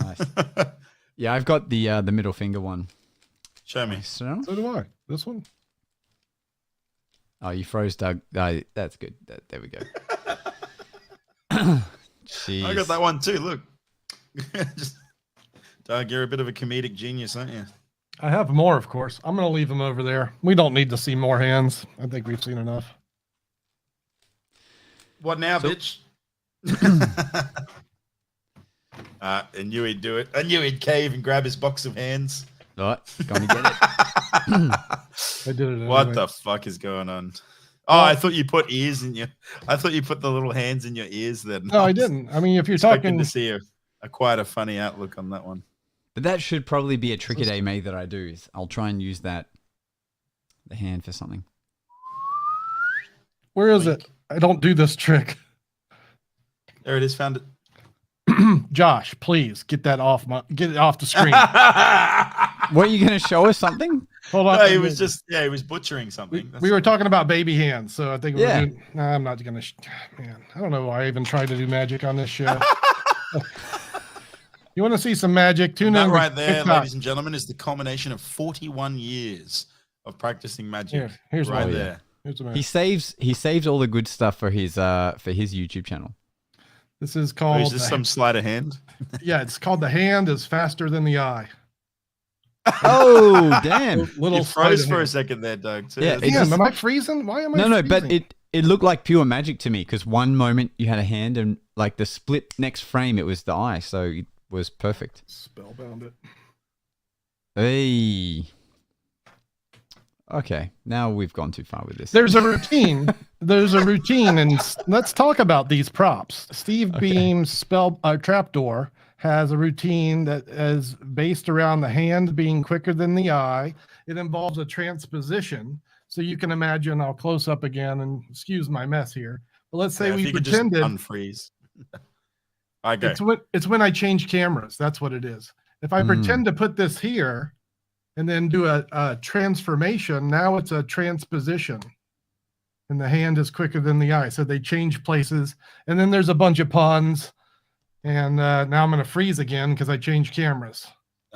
C: Nice. Yeah, I've got the middle finger one.
D: Show me.
B: So do I. This one.
C: Oh, you froze, Doug. That's good. There we go. Jeez.
D: I got that one too. Look. Just, Doug, you're a bit of a comedic genius, aren't you?
B: I have more, of course. I'm going to leave them over there. We don't need to see more hands. I think we've seen enough.
D: What now, bitch? I knew he'd do it. I knew he'd cave and grab his box of hands.
C: All right, gonna get it.
B: I did it anyway.
D: What the fuck is going on? Oh, I thought you put ears in your. I thought you put the little hands in your ears. Then
B: No, I didn't. I mean, if you're
D: expecting
B: talking
D: to see a quite a funny outlook on that one.
C: But that should probably be a trick a day, May, that I do. Is I'll try and use the hand for something.
B: Where is it? I don't do this trick.
D: There it is. Found it.
B: Josh, please get it off the screen.
C: Were you going to show us something?
B: Hold on.
D: No, he was he was butchering something.
B: We were talking about baby hands, so I think
C: Yeah.
B: we're doing, nah, I'm not gonna. Man, I don't know why I even tried to do magic on this show. You want to see some magic? Tune
D: That
B: in.
D: right there,
B: TikTok.
D: ladies and gentlemen, is the culmination of 41 years of practicing magic.
B: Here's
D: right
B: one.
D: there.
B: Here's the
C: He saves all the good stuff for his YouTube channel.
B: This is
D: Oh,
B: called.
D: is this some sleight of hand?
B: Yeah, it's called The Hand is Faster Than the Eye.
C: Oh, damn.
B: Little
D: You froze
B: sleight of
D: for a
B: hand.
D: second there, Doug. Too.
C: Yeah,
D: That's-
C: it
B: Damn,
C: just-
B: am I freezing? Why am I?
C: No,
B: freezing?
C: but it looked like pure magic to me because one moment you had a hand and like the split next frame it was the eye, so it was perfect.
B: Spellbound it.
C: Hey. Okay, now we've gone too far with this.
B: There's a routine. And let's talk about these props. Steve Beam's trapdoor has a routine that is based around the hand being quicker than the eye. It involves a transposition. So you can imagine, I'll close up again and excuse my mess here. But let's say
D: if
B: we
D: you could just
B: pretended
D: unfreeze. I go.
B: it's when I change cameras. That's what it is. If I pretend to put this here and then do a transformation, now it's a transposition. And the hand is quicker than the eye. So they change places. And then there's a bunch of puns. And now I'm going to freeze again because I changed cameras.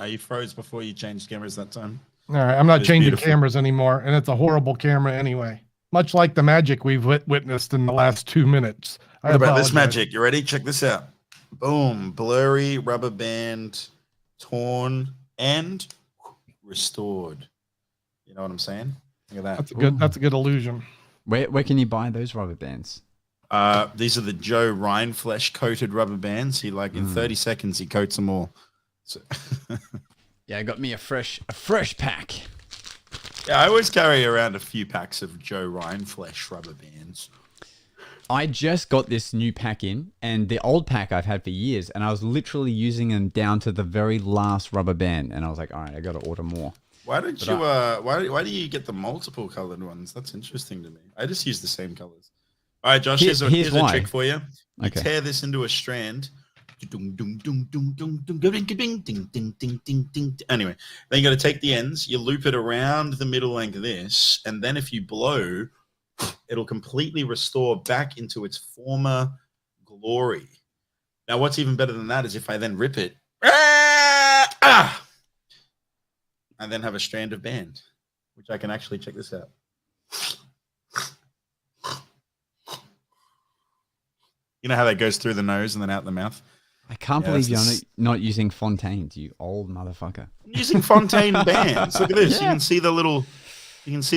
D: You froze before you changed cameras that time.
B: All right. I'm not
D: It's
B: changing
D: beautiful.
B: cameras anymore. And it's a horrible camera anyway. Much like the magic we've witnessed in the last 2 minutes.
D: What about this
B: apologize.
D: magic? You ready? Check this out. Boom. Blurry, rubber band, torn, and restored. You know what I'm saying? Look at that.
B: That's a good illusion.
C: Where can you buy those rubber bands?
D: These are the Joe Rhineflesh coated rubber bands. He in 30 seconds he coats them all. So
C: Yeah, I got me a fresh pack.
D: yeah, I always carry around a few packs of Joe Rhineflesh rubber bands.
C: I just got this new pack in, and the old pack I've had for years, and I was literally using them down to the very last rubber band, and I was like, all right, I got to order more.
D: Why don't you? Why do you get the multiple colored ones? That's interesting to me. I just use the same colors. All right, Josh. Here's a
C: why.
D: trick for you. You
C: Okay.
D: tear this into a strand, Anyway, then you got to take the ends, you loop it around the middle like this, and then if you blow, it'll completely restore back into its former glory. Now, what's even better than that is if I then rip it, I then have a strand of band, which I can actually check this out. You know how that goes through the nose and then out the mouth?
C: I can't believe you're not using Fontaines, you old motherfucker.
D: I'm using Fontaine bands. Look at this. Yeah. You can see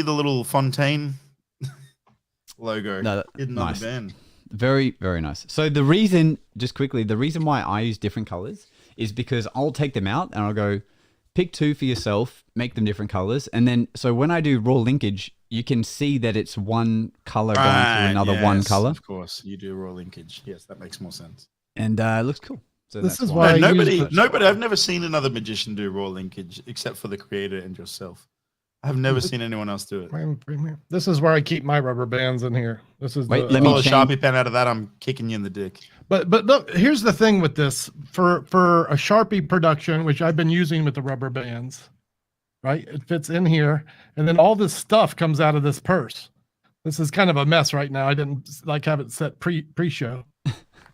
D: the little Fontaine logo hidden on the band.
C: Very, very nice. So the reason why I use different colors is because I'll take them out and I'll go pick 2 for yourself, make them different colors, and then so when I do raw linkage, you can see that it's one color going through another one color.
D: Of course, you do raw linkage. Yes, that makes more sense.
C: And it looks cool. So
B: this is why
D: nobody. I've never seen another magician do raw linkage except for the creator and yourself. I've never seen anyone else do it.
B: This is where I keep my rubber bands in here. This is
C: let me
D: pull a Sharpie pen out of that. I'm kicking you in the dick.
B: But look, here's the thing with this for a Sharpie production, which I've been using with the rubber bands. Right, it fits in here, and then all this stuff comes out of this purse. This is kind of a mess right now. I didn't have it set pre-show,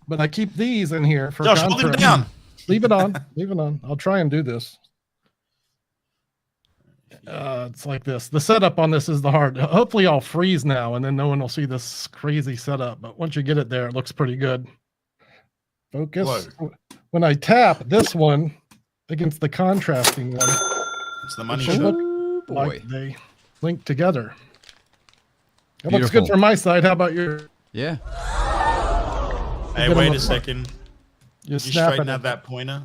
B: but I keep these in here for.
D: Josh, hold it down.
B: Leave it on. Leave it on. I'll try and do this. It's like this. The setup on this is the hard. Hopefully, I'll freeze now, and then no one will see this crazy setup. But once you get it there, it looks pretty good. Focus. Whoa. When I tap this one against the contrasting one.
D: It's the money shot.
B: Like they link together. It looks good from my side. How about your?
C: Yeah.
D: Hey, wait a second. You straighten out that pointer.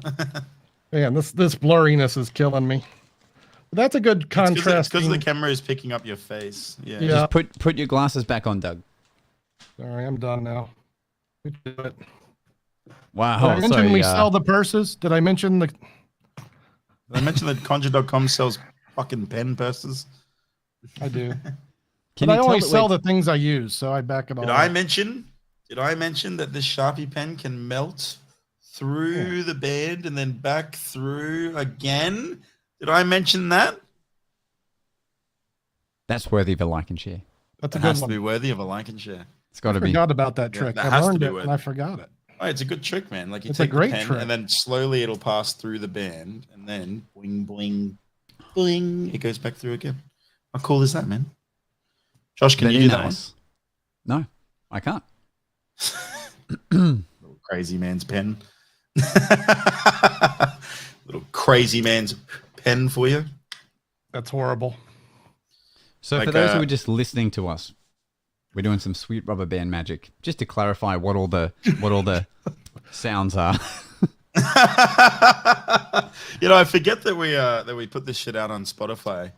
B: Man, this blurriness is killing me. But that's a good contrast.
D: Because the camera is picking up your face. Yeah.
C: Just put your glasses back on, Doug.
B: Sorry, I'm done now.
C: Wow.
B: Did I mention we sell the purses? Did I mention the?
D: Did I mention that Conjure.com sells fucking pen purses?
B: I do. But I only sell the things I use, so I back it all.
D: Did I mention that this Sharpie pen can melt through the band and then back through again? Did I mention that?
C: That's worthy of a like and share.
B: That's a
D: good one. It has to be worthy of a like and share.
C: It's got to be.
B: I forgot about that trick. I learned it and I forgot it.
D: Oh, it's a good trick, man. Like
B: it's a great trick,
D: and then slowly it'll pass through the band, and then boing, boing, boing, it goes back through again. How cool is that, man? Josh, can you do that one?
C: No, I can't.
D: Little crazy man's pen. Little crazy man's pen for you.
B: That's horrible.
C: So for those who are just listening to us, we're doing some sweet rubber band magic. Just to clarify what all the sounds are.
D: I forget that we put this shit out on Spotify.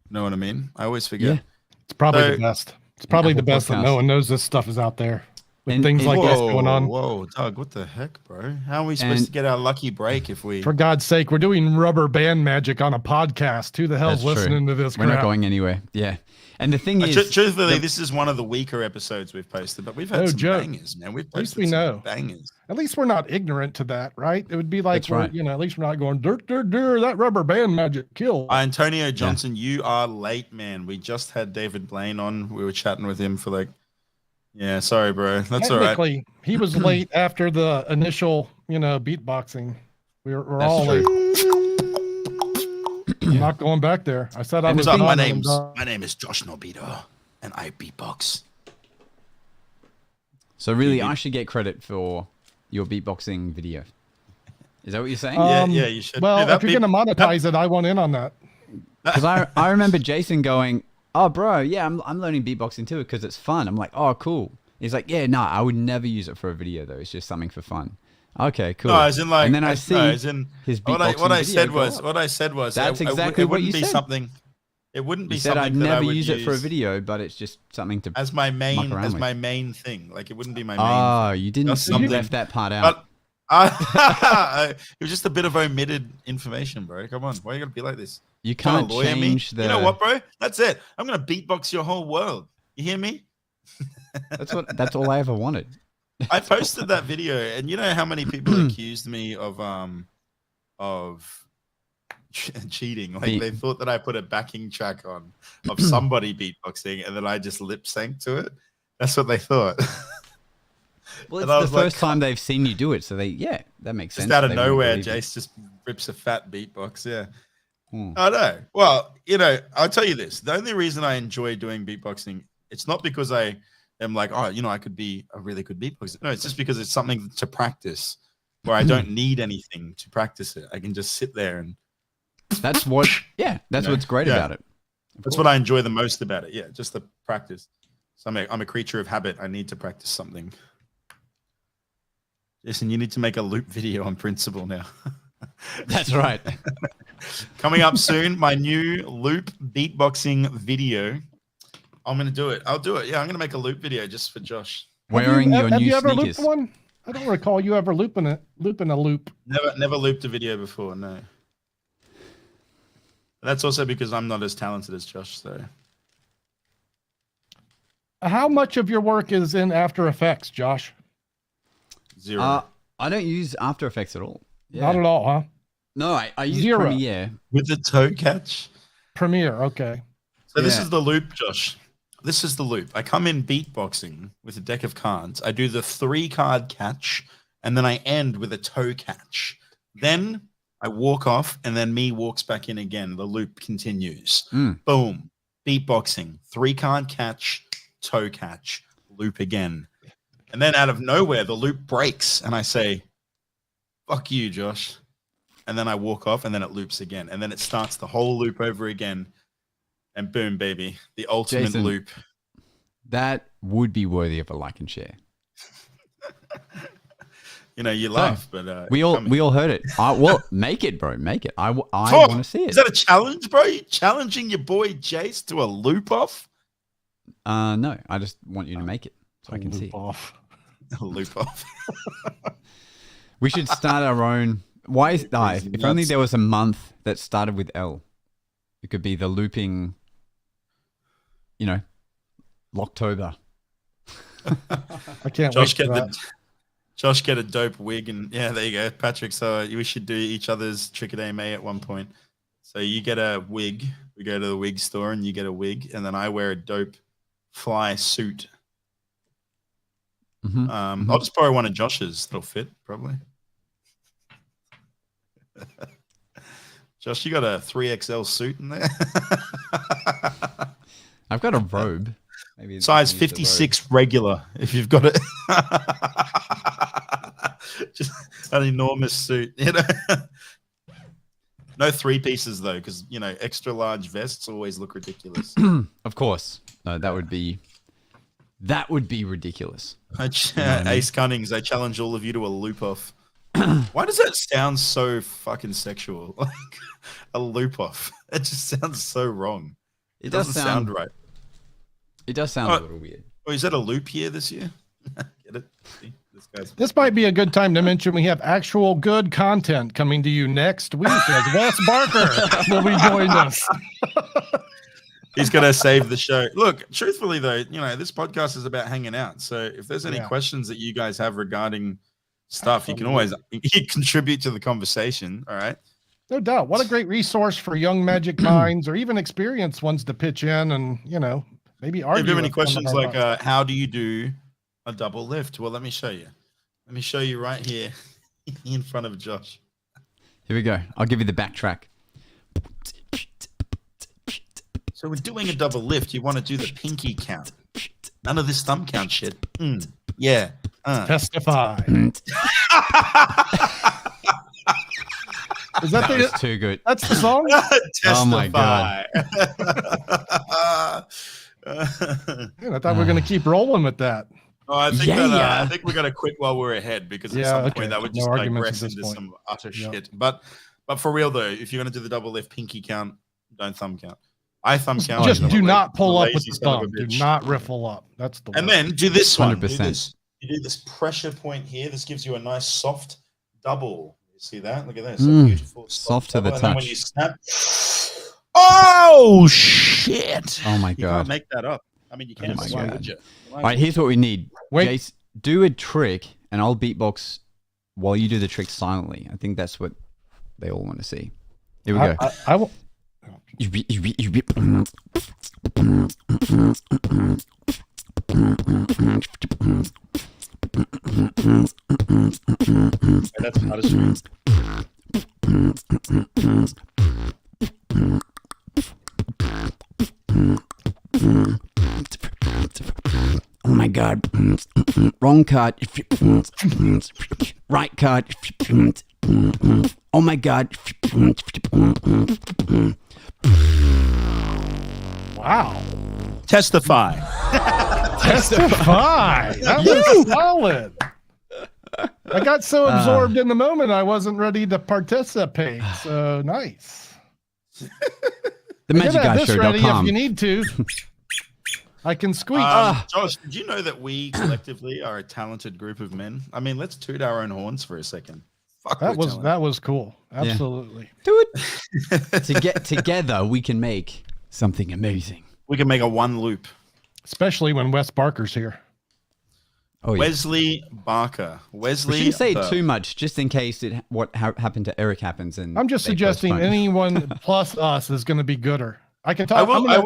D: Know what I mean? I always forget.
B: Yeah. It's probably the best. It's probably the best that no one knows this stuff is out there. With things like this going on.
D: Whoa, Doug, what the heck, bro? How are we supposed to get our lucky break if we...
B: For God's sake, we're doing rubber band magic on a podcast. Who the hell's listening to this?
C: We're not going anywhere. Yeah. And the thing is...
D: Truthfully, this is one of the weaker episodes we've posted, but we've had some bangers, man. We've posted some bangers.
B: At least we're not ignorant to that, right? It would be like, at least we're not going, dirt, that rubber band magic killed.
D: Antonio Johnson, you are late, man. We just had David Blaine on. We were chatting with him for yeah, sorry, bro. That's all right.
B: He was late after the initial, beatboxing. We're all late. I'm not going back there. I said I was.
D: My name is Josh Norbito, and I beatbox.
C: So really, I should get credit for your beatboxing video. Is that what you're saying?
D: Yeah, you should.
B: Well, if you're going to monetize it, I want in on that.
C: Because I remember Jason going, "Oh, bro, yeah, I'm learning beatboxing too because it's fun." I'm like, "Oh, cool." He's like, "Yeah, no, I would never use it for a video though. It's just something for fun." Okay, cool.
D: No, as in
C: and then I see his beatboxing
D: what I said was
C: that's exactly what you said.
D: It wouldn't be
C: you said
D: something
C: I'd never use it for a video, but it's just something to
D: as my main thing. Like it wouldn't be my main.
C: Oh, you didn't. You left that part out.
D: It was just a bit of omitted information, bro. Come on, why are you gonna be like this?
C: You can't change the.
D: You know what, bro? That's it. I'm gonna beatbox your whole world. You hear me?
C: That's all I ever wanted.
D: I posted that video, and you know how many people accused me of cheating. Like they thought that I put a backing track on of somebody beatboxing, and then I just lip sync to it. That's what they thought.
C: Well, it's the first time they've seen you do it, so that makes sense.
D: Just out of
C: They
D: nowhere,
C: wouldn't believe
D: Jace just rips a fat beatbox. Yeah. I know. Well, I'll tell you this. The only reason I enjoy doing beatboxing, it's not because I am like, I could be a really good beatboxer. No, it's just because it's something to practice where I don't need anything to practice it. I can just sit there and
C: That's what's great about it.
D: That's what I enjoy the most about it. Yeah, just the practice. So I'm a creature of habit. I need to practice something. Jason, you need to make a loop video on Principle now.
C: That's right.
D: Coming up soon, my new loop beatboxing video. I'm going to do it. I'll do it. Yeah, I'm going to make a loop video just for Josh.
C: Wearing your new
B: Have you ever
C: sneakers.
B: looped one? I don't recall you ever looping a loop.
D: Never looped a video before, no. That's also because I'm not as talented as Josh, so.
B: How much of your work is in After Effects, Josh?
D: 0.
C: I don't use After Effects at all. Yeah.
B: Not at all, huh?
C: No, I use
B: 0.
C: Premiere.
D: With the toe catch?
B: Premiere, okay.
D: So this is the loop, Josh. This is the loop. I come in beatboxing with a deck of cards. I do the 3-card catch, and then I end with a toe catch. Then I walk off, and then me walks back in again. The loop continues. Boom. Beatboxing. 3-card catch, toe catch, loop again. And then out of nowhere, the loop breaks, and I say, fuck you, Josh. And then I walk off, and then it loops again. And then it starts the whole loop over again. And boom, baby. The ultimate
C: Jason,
D: loop.
C: That would be worthy of a like and share.
D: You laugh, but
C: we all heard it. Well, make it, bro. Make it. I want to see it.
D: Is that a challenge, bro? You challenging your boy Jace to a loop off?
C: No, I just want you to make it so I can see.
B: Off.
D: A loop off.
C: We should start our own. Why is if only there was a month that started with L. It could be the looping, Locktober.
B: I can't wait for that.
D: Josh get a dope wig, and yeah, there you go, Patrick. So we should do each other's trick at AMA at one point. So you get a wig, we go to the wig store, and you get a wig, and then I wear a dope fly suit. I'll just borrow one of Josh's. That'll fit probably. Josh, you got a 3XL suit in there?
C: I've got a robe. Maybe
D: size 56 regular, if you've got it. Just an enormous suit, No 3 pieces though, because extra large vests always look ridiculous.
C: Of course, no, that would be ridiculous.
D: Ace Cunnings, I challenge all of you to a loop off. Why does that sound so fucking sexual? Like a loop off. It just sounds so wrong. It doesn't sound right.
C: It does sound a little weird.
D: Oh, is that a loop year this year? Get it? See?
B: This might be a good time to mention we have actual good content coming to you next week as Wes Barker will be joining us.
D: He's going to save the show. Look, truthfully though, this podcast is about hanging out. So if there's any questions that you guys have regarding stuff, you can always contribute to the conversation. All right.
B: No doubt. What a great resource for young magic minds or even experienced ones to pitch in and, maybe argue.
D: If you have any questions like, how do you do a double lift? Well, let me show you. Let me show you right here in front of Josh.
C: Here we go. I'll give you the backtrack.
D: So we're doing a double lift. You want to do the pinky count. None of this thumb count shit. Yeah.
B: Testify. Is that
C: was too good?
B: That's the song?
C: Oh my god.
B: Man, I thought we were going to keep rolling with that.
D: Oh, I think we're gonna quit while we're ahead because at some point that would just digress into some utter shit. But for real though, if you're gonna do the double lift pinky count, don't thumb count. I thumb count.
B: Just do not pull up with the thumb. Do not riffle up. That's the.
D: And then do this
C: 100%.
D: one. You do this pressure point here. This gives you a nice soft double. You see that? Look at this. Beautiful
C: soft to the touch.
D: And then when you snap, oh shit!
C: Oh my god!
D: You can't make that up. I mean, you can't. Why would you?
C: All right, here's what we need.
B: Wait,
C: do a trick, and I'll beatbox while you do the trick silently. I think that's what they all want to see. Here we go.
B: I will.
D: That's not as
C: Oh my god. Wrong card. Right card. Oh my god.
B: Wow.
D: testify.
B: Testify. That was solid. I got so absorbed in the moment, I wasn't ready to participate. So nice.
C: TheMaggicGuyShow.com.
B: If you need to. I can squeak.
D: Josh, did you know that we collectively are a talented group of men? I mean, let's toot our own horns for a second. Fuck,
B: that was cool. Absolutely.
C: Do it. Together, we can make something amazing.
D: We can make a one loop.
B: Especially when Wes Barker's here.
C: Oh, yeah.
D: Wesley Barker.
C: We shouldn't say too much, just in case what happened to Eric happens. And
B: I'm just suggesting anyone plus us is going to be gooder. I can talk.
D: I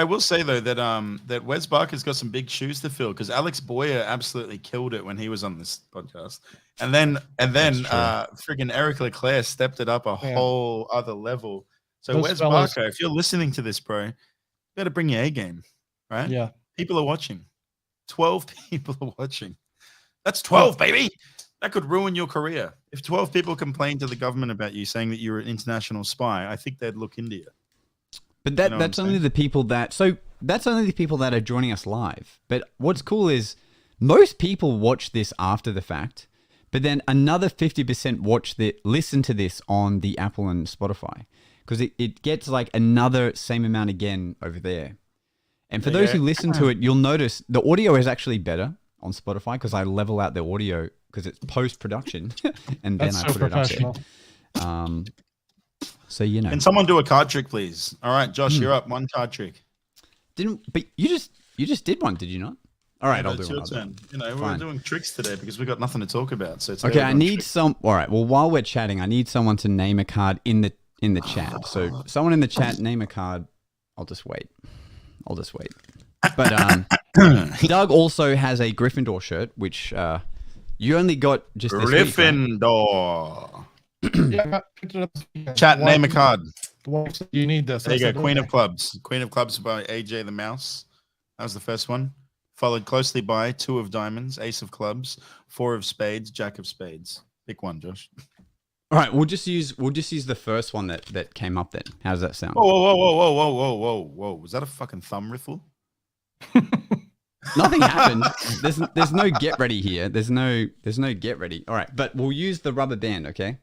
D: will say though that Wes Barker's got some big shoes to fill because Alex Boyer absolutely killed it when he was on this podcast, and then friggin' Eric Leclerc stepped it up a whole other level. So Wes Barker, if you're listening to this, bro, you got to bring your A game, right?
B: Yeah,
D: people are watching. 12 people are watching. That's 12, baby. That could ruin your career. If 12 people complain to the government about you saying that you're an international spy, I think they'd look into you.
C: But that's only the people that are joining us live. But what's cool is most people watch this after the fact, but then another 50% listen to this on the Apple and Spotify because it gets like another same amount again over there. And for those who listen to it, you'll notice the audio is actually better on Spotify because I level out the audio because it's post-production and then I put it up there. So you know.
D: Can someone do a card trick, please? All right, Josh, you're up. One card trick.
C: But you just did one, did you not? All right, I'll do one.
D: Turn. You know, we're doing tricks today because we've got nothing to talk about. So
C: okay, I need some. All right, well, while we're chatting, I need someone to name a card in the chat. So someone in the chat name a card. I'll just wait. But Doug also has a Gryffindor shirt, which you only got just this
D: Gryffindor.
C: Week, right?
D: Chat, name a card.
B: You need this.
D: There you go. Queen of Clubs. Queen of Clubs by AJ the Mouse. That was the first one. Followed closely by Two of Diamonds, Ace of Clubs, Four of Spades, Jack of Spades. Pick one, Josh.
C: All right, we'll just use the first one that came up then. How does that sound?
D: Whoa. Was that a fucking thumb riffle?
C: Nothing happened. There's no get ready here. There's no get ready. All right, but we'll use the rubber band, okay?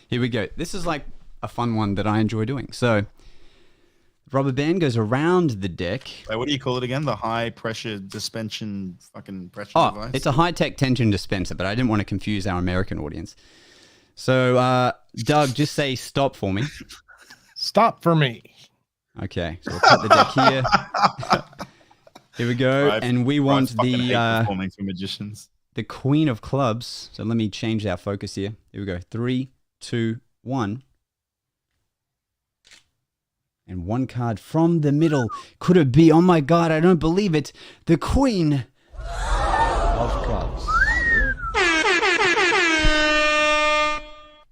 C: Here we go. This is like a fun one that I enjoy doing. So, rubber band goes around the deck.
D: Wait, what do you call it again? The high pressure dispension fucking pressure device?
C: It's a high-tech tension dispenser, but I didn't want to confuse our American audience. So, Doug, just say stop for me.
B: Stop for me.
C: Okay, so we'll cut the deck here. Here we go, and we want
D: performing for magicians.
C: The Queen of Clubs. So let me change our focus here. Here we go. 3, 2, 1. And one card from the middle. Could it be? Oh my God, I don't believe it. The Queen of Clubs.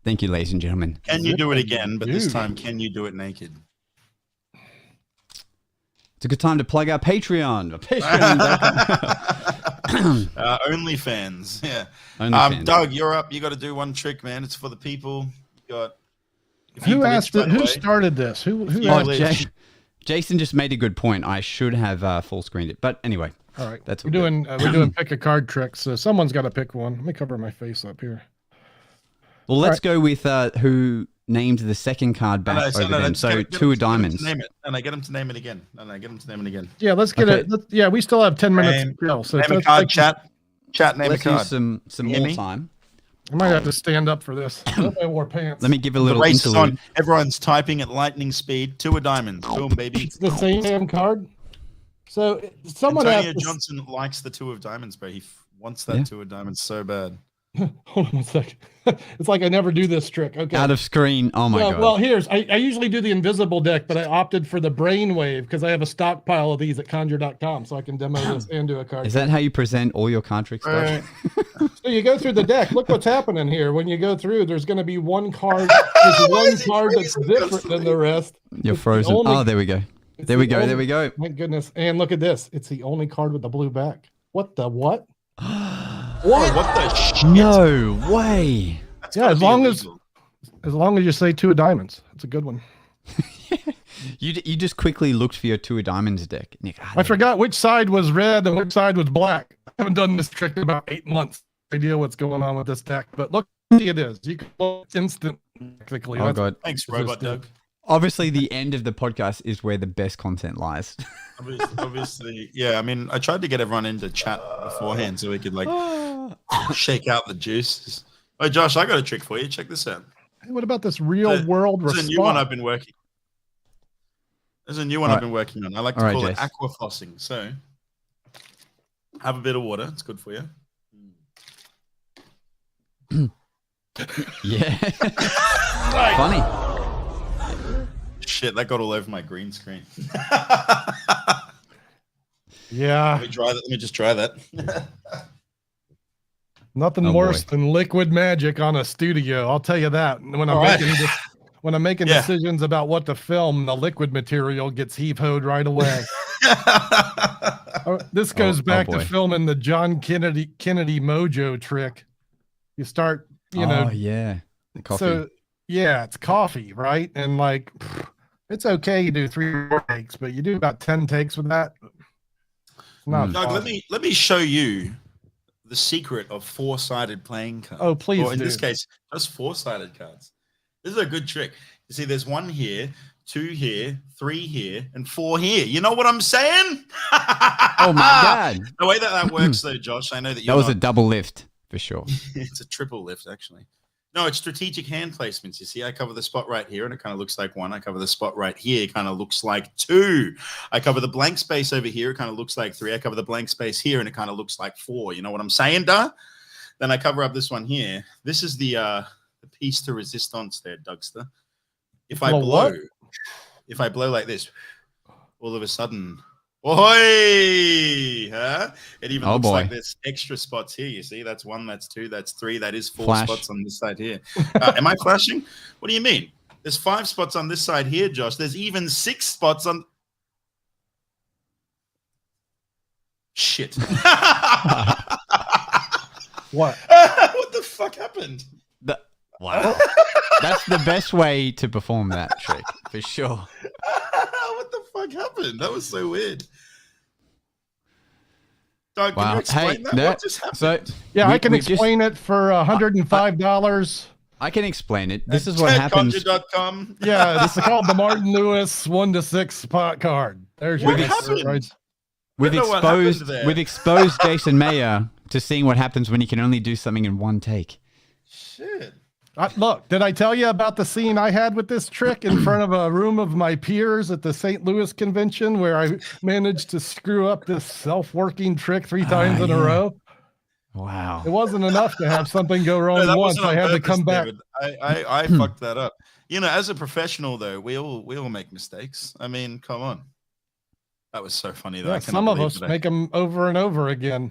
C: Thank you, ladies and gentlemen.
D: Can you do it again? But this time, can you do it naked?
C: It's a good time to plug our Patreon.
D: OnlyFans. Yeah.
C: OnlyFans.
D: Doug, you're up. You got to do one trick, man. It's for the people.
B: Who started this? Who
C: Jason just made a good point. I should have full screened it. But anyway.
B: All right. We're doing pick a card tricks. So someone's got to pick one. Let me cover my face up here.
C: Well, let's go with who named the second card back over them. So Two of Diamonds.
D: Name it. And I get him to name it again.
B: Yeah, let's get it. We still have 10 minutes to go. So
D: name a card, chat. Chat, name a card.
C: Let's use some more time.
B: I might have to stand up for this. I wore pants.
C: Let me give a little
D: race
C: interlude.
D: On. Everyone's typing at lightning speed. Two of Diamonds. Boom, baby.
B: It's the same damn card. So someone
D: Antonio Johnson likes the Two of Diamonds, bro. Wants that two of diamonds so bad.
B: Hold on 1 second. It's like I never do this trick. Okay.
C: Out of screen. Oh my god.
B: Well, I usually do the invisible deck, but I opted for the brainwave because I have a stockpile of these at conjure.com, so I can demo this and do a card.
C: Is that how you present all your card trick stuff?
B: Right. So you go through the deck. Look what's happening here. When you go through, there's going to be one card. There's one card that's different than the rest.
C: You're
B: It's
C: frozen.
B: the
C: There we go. There we go. There we go.
B: My goodness. And look at this. It's the only card with the blue back. What the what?
D: What the shit?
C: No way.
D: That's
B: Yeah,
D: gotta
B: as
D: be
B: long
D: illegal.
B: as you say two of diamonds. It's a good one.
C: You just quickly looked for your two of diamonds deck, Nick.
B: I forgot which side was red and which side was black. I haven't done this trick in about 8 months. Idea what's going on with this deck, but look, it is. You can look instant. Practically.
C: Oh god.
D: Thanks, Robot Doug.
C: Obviously, the end of the podcast is where the best content lies.
D: Obviously, yeah. I mean, I tried to get everyone into chat beforehand so we could like shake out the juices. Oh, Josh, I got a trick for you. Check this out.
B: Hey, what about this real world
D: There's
B: response?
D: a new one I've been working. There's a new one I've been working on. I like to call it aqua flossing. So, have a bit of water. It's good for you.
C: Yeah. Funny.
D: Shit, that got all over my green screen.
B: Yeah.
D: Let me try that. Let me just try that.
B: Nothing worse than liquid magic on a studio. I'll tell you that. When I'm making decisions about what to film, the liquid material gets heave-hoed right away. This goes back to filming the John Kennedy Mojo trick. You start,
C: Oh yeah, the coffee.
B: So yeah, it's coffee, right? And like, it's okay. You do 3 or 4 takes, but you do about 10 takes with that. It's not.
D: Doug, let me show you the secret of 4-sided playing cards.
B: Oh, please.
D: Or in this case, just 4-sided cards. This is a good trick. You see, there's 1 here, 2 here, 3 here, and 4 here. You know what I'm saying?
C: Oh my god!
D: The way that works, though, Josh, I know that
C: that was a double lift for sure.
D: It's a triple lift, actually. No, it's strategic hand placements. You see, I cover the spot right here, and it kind of looks like 1. I cover the spot right here, it kind of looks like 2. I cover the blank space over here, it kind of looks like 3. I cover the blank space here, and it kind of looks like 4. You know what I'm saying, duh? Then I cover up this one here. This is the piece de resistance there, Dougster. If I blow like this, all of a sudden, oi! Huh? It even looks like there's extra spots here. You see, that's 1, that's 2, that's 3, that is 4 spots on this side here. Am I flashing? What do you mean? There's 5 spots on this side here, Josh. There's even 6 spots on. Shit.
B: What?
D: What the fuck happened?
C: Wow. That's the best way to perform that trick, for sure.
D: What the fuck happened? That was so weird. Doug,
C: Wow.
D: can you explain that? What just happened?
C: So,
B: I can explain it for $105.
C: I can explain it. This is what happens.
D: Conjure.com.
B: Yeah, this is called the Martin Lewis 1-6 spot card. There's your answer, right?
C: We've exposed Jason Mayer to seeing what happens when he can only do something in 1 take.
D: Shit.
B: Look, did I tell you about the scene I had with this trick in front of a room of my peers at the St. Louis convention where I managed to screw up this self-working trick 3 times in a row?
C: Wow.
B: It wasn't enough to have something go wrong once. I had to come back.
D: I fucked that up. You know, as a professional, though, we all make mistakes. I mean, come on. That was so funny. That
B: some of us make them over and over again.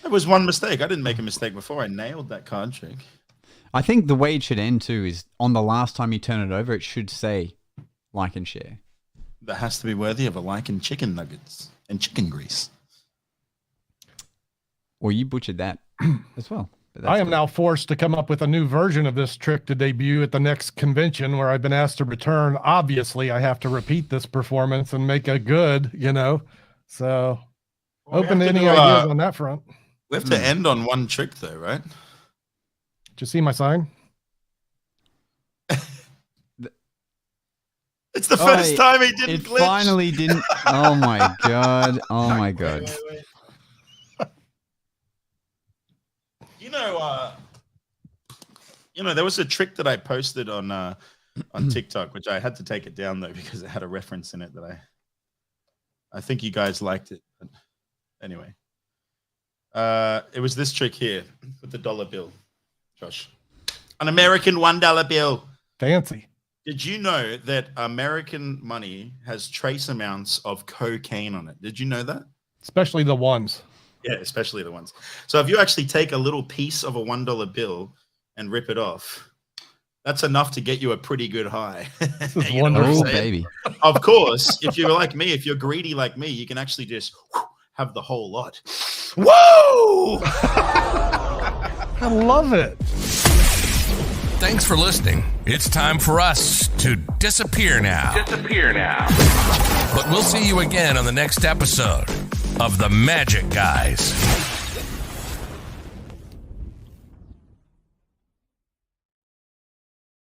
D: It was 1 mistake. I didn't make a mistake before. I nailed that card trick.
C: I think the way it should end too is on the last time you turn it over, it should say like and share.
D: That has to be worthy of a like and chicken nuggets and chicken grease.
C: Well, you butchered that as well.
B: I am now forced to come up with a new version of this trick to debut at the next convention where I've been asked to return. Obviously, I have to repeat this performance and make a good, So, open to any ideas on that front.
D: We have to end on 1 trick, though, right?
B: Did you see my sign?
D: It's the first time he didn't glitch.
C: It finally didn't. Oh my god. Oh my god.
D: Wait. There was a trick that I posted on TikTok, which I had to take it down though because it had a reference in it that I think you guys liked it. But anyway, It was this trick here with the dollar bill, Josh. An American $1 bill.
B: Fancy.
D: Did you know that American money has trace amounts of cocaine on it? Did you know that?
B: Especially the ones.
D: Yeah, especially the ones. So if you actually take a little piece of a $1 bill and rip it off, that's enough to get you a pretty good high.
B: This is
D: You know what I'm
B: wonderful.
C: Oh,
D: saying?
C: baby.
D: Of course, if you're like me, if you're greedy like me, you can actually just have the whole lot. Whoa!
B: I love it.
A: Thanks for listening. It's time for us to disappear now. But we'll see you again on the next episode of The Magic Guys.